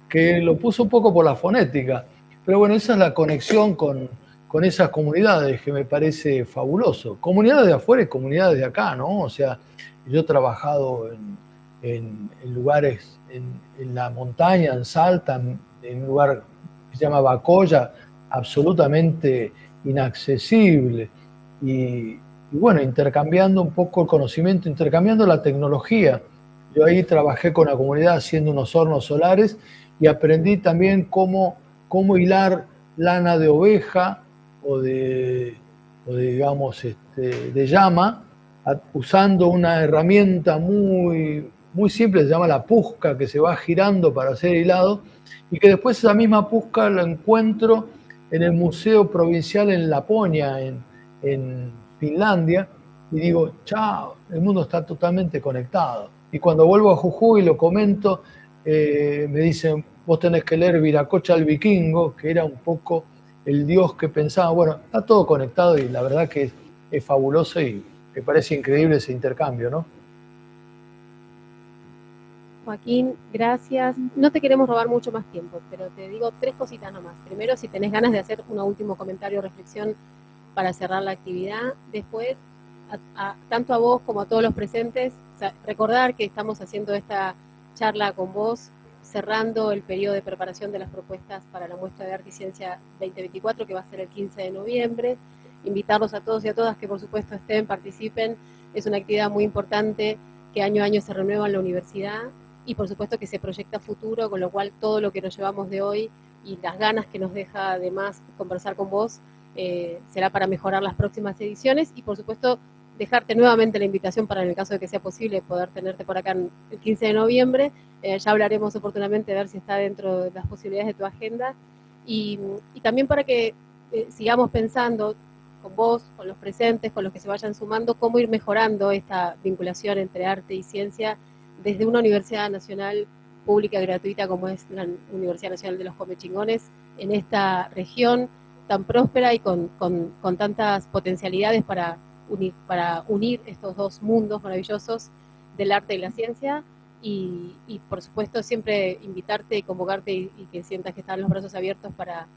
que lo puso un poco por la fonética. Pero bueno, esa es la conexión con esas comunidades que me parece fabuloso. Comunidades de afuera y comunidades de acá, ¿no? O sea, yo he trabajado en lugares, en la montaña, en Salta, en un lugar que se llama Bacoya, absolutamente inaccesible. Y bueno, intercambiando un poco el conocimiento, intercambiando la tecnología. Yo ahí trabajé con la comunidad haciendo unos hornos solares y aprendí también cómo hilar lana de oveja o de digamos, de llama, usando una herramienta muy simple, se llama la pusca, que se va girando para hacer hilado, y que después esa misma pusca la encuentro en el Museo Provincial en Laponia, en Finlandia, y digo, chao, el mundo está totalmente conectado. Y cuando vuelvo a Jujuy y lo comento, me dicen, vos tenés que leer Viracocha el Vikingo, que era un poco el dios que pensaba. Bueno, está todo conectado y la verdad que es fabuloso y me parece increíble ese intercambio, ¿no? Joaquín, gracias. No te queremos robar mucho más tiempo, pero te digo 3 cositas nomás. Primero, si tenés ganas de hacer un último comentario o reflexión para cerrar la actividad. Después, tanto a vos como a todos los presentes, recordar que estamos haciendo esta charla con vos, cerrando el periodo de preparación de las propuestas para la muestra de Arte y Ciencia 2024, que va a ser el 15 de noviembre. Invitarlos a todos y a todas que por supuesto estén, participen. Es una actividad muy importante que año a año se renueva en la universidad y por supuesto que se proyecta futuro, con lo cual todo lo que nos llevamos de hoy y las ganas que nos deja además conversar con vos será para mejorar las próximas ediciones y por supuesto dejarte nuevamente la invitación para, en el caso de que sea posible, poder tenerte por acá el 15 de noviembre. Ya hablaremos oportunamente de ver si está dentro de las posibilidades de tu agenda y también para que sigamos pensando con vos, con los presentes, con los que se vayan sumando, cómo ir mejorando esta vinculación entre arte y ciencia desde una universidad nacional pública gratuita como es la Universidad Nacional de los Comechingones en esta región tan próspera y con tantas potencialidades para unir estos dos mundos maravillosos del arte y la ciencia y por supuesto siempre invitarte y convocarte y que sientas que están los brazos abiertos para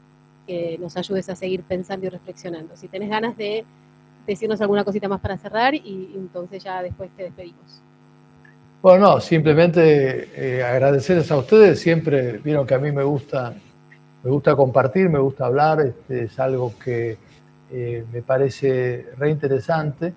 que nos ayudes a seguir pensando y reflexionando. Si tenés ganas de decirnos alguna cosita más para cerrar y entonces ya después te despedimos. Bueno, no, simplemente agradecerles a ustedes. Siempre vieron que a mí me gusta compartir, me gusta hablar, es algo que me parece re interesante.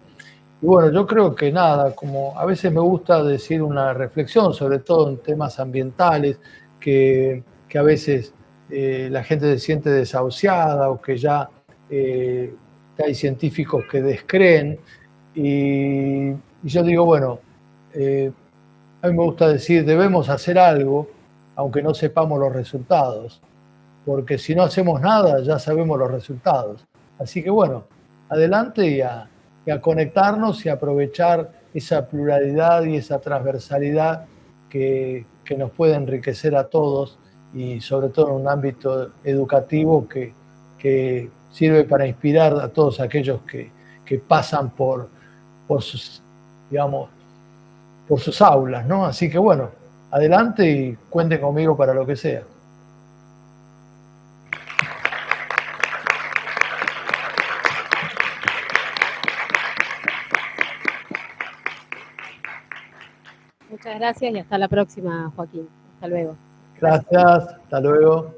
Y bueno, yo creo que nada, como a veces me gusta decir una reflexión, sobre todo en temas ambientales, que a veces la gente se siente desahuciada o que ya que hay científicos que descreen. Y yo digo, bueno, a mí me gusta decir, debemos hacer algo, aunque no sepamos los resultados, porque si no hacemos nada, ya sabemos los resultados. Así que bueno, adelante y a conectarnos y aprovechar esa pluralidad y esa transversalidad que nos puede enriquecer a todos y sobre todo en un ámbito educativo que sirve para inspirar a todos aquellos que pasan por sus, digamos, por sus aulas, ¿no? Así que bueno, adelante y cuenten conmigo para lo que sea. Muchas gracias y hasta la próxima, Joaquín. Hasta luego. Gracias, hasta luego.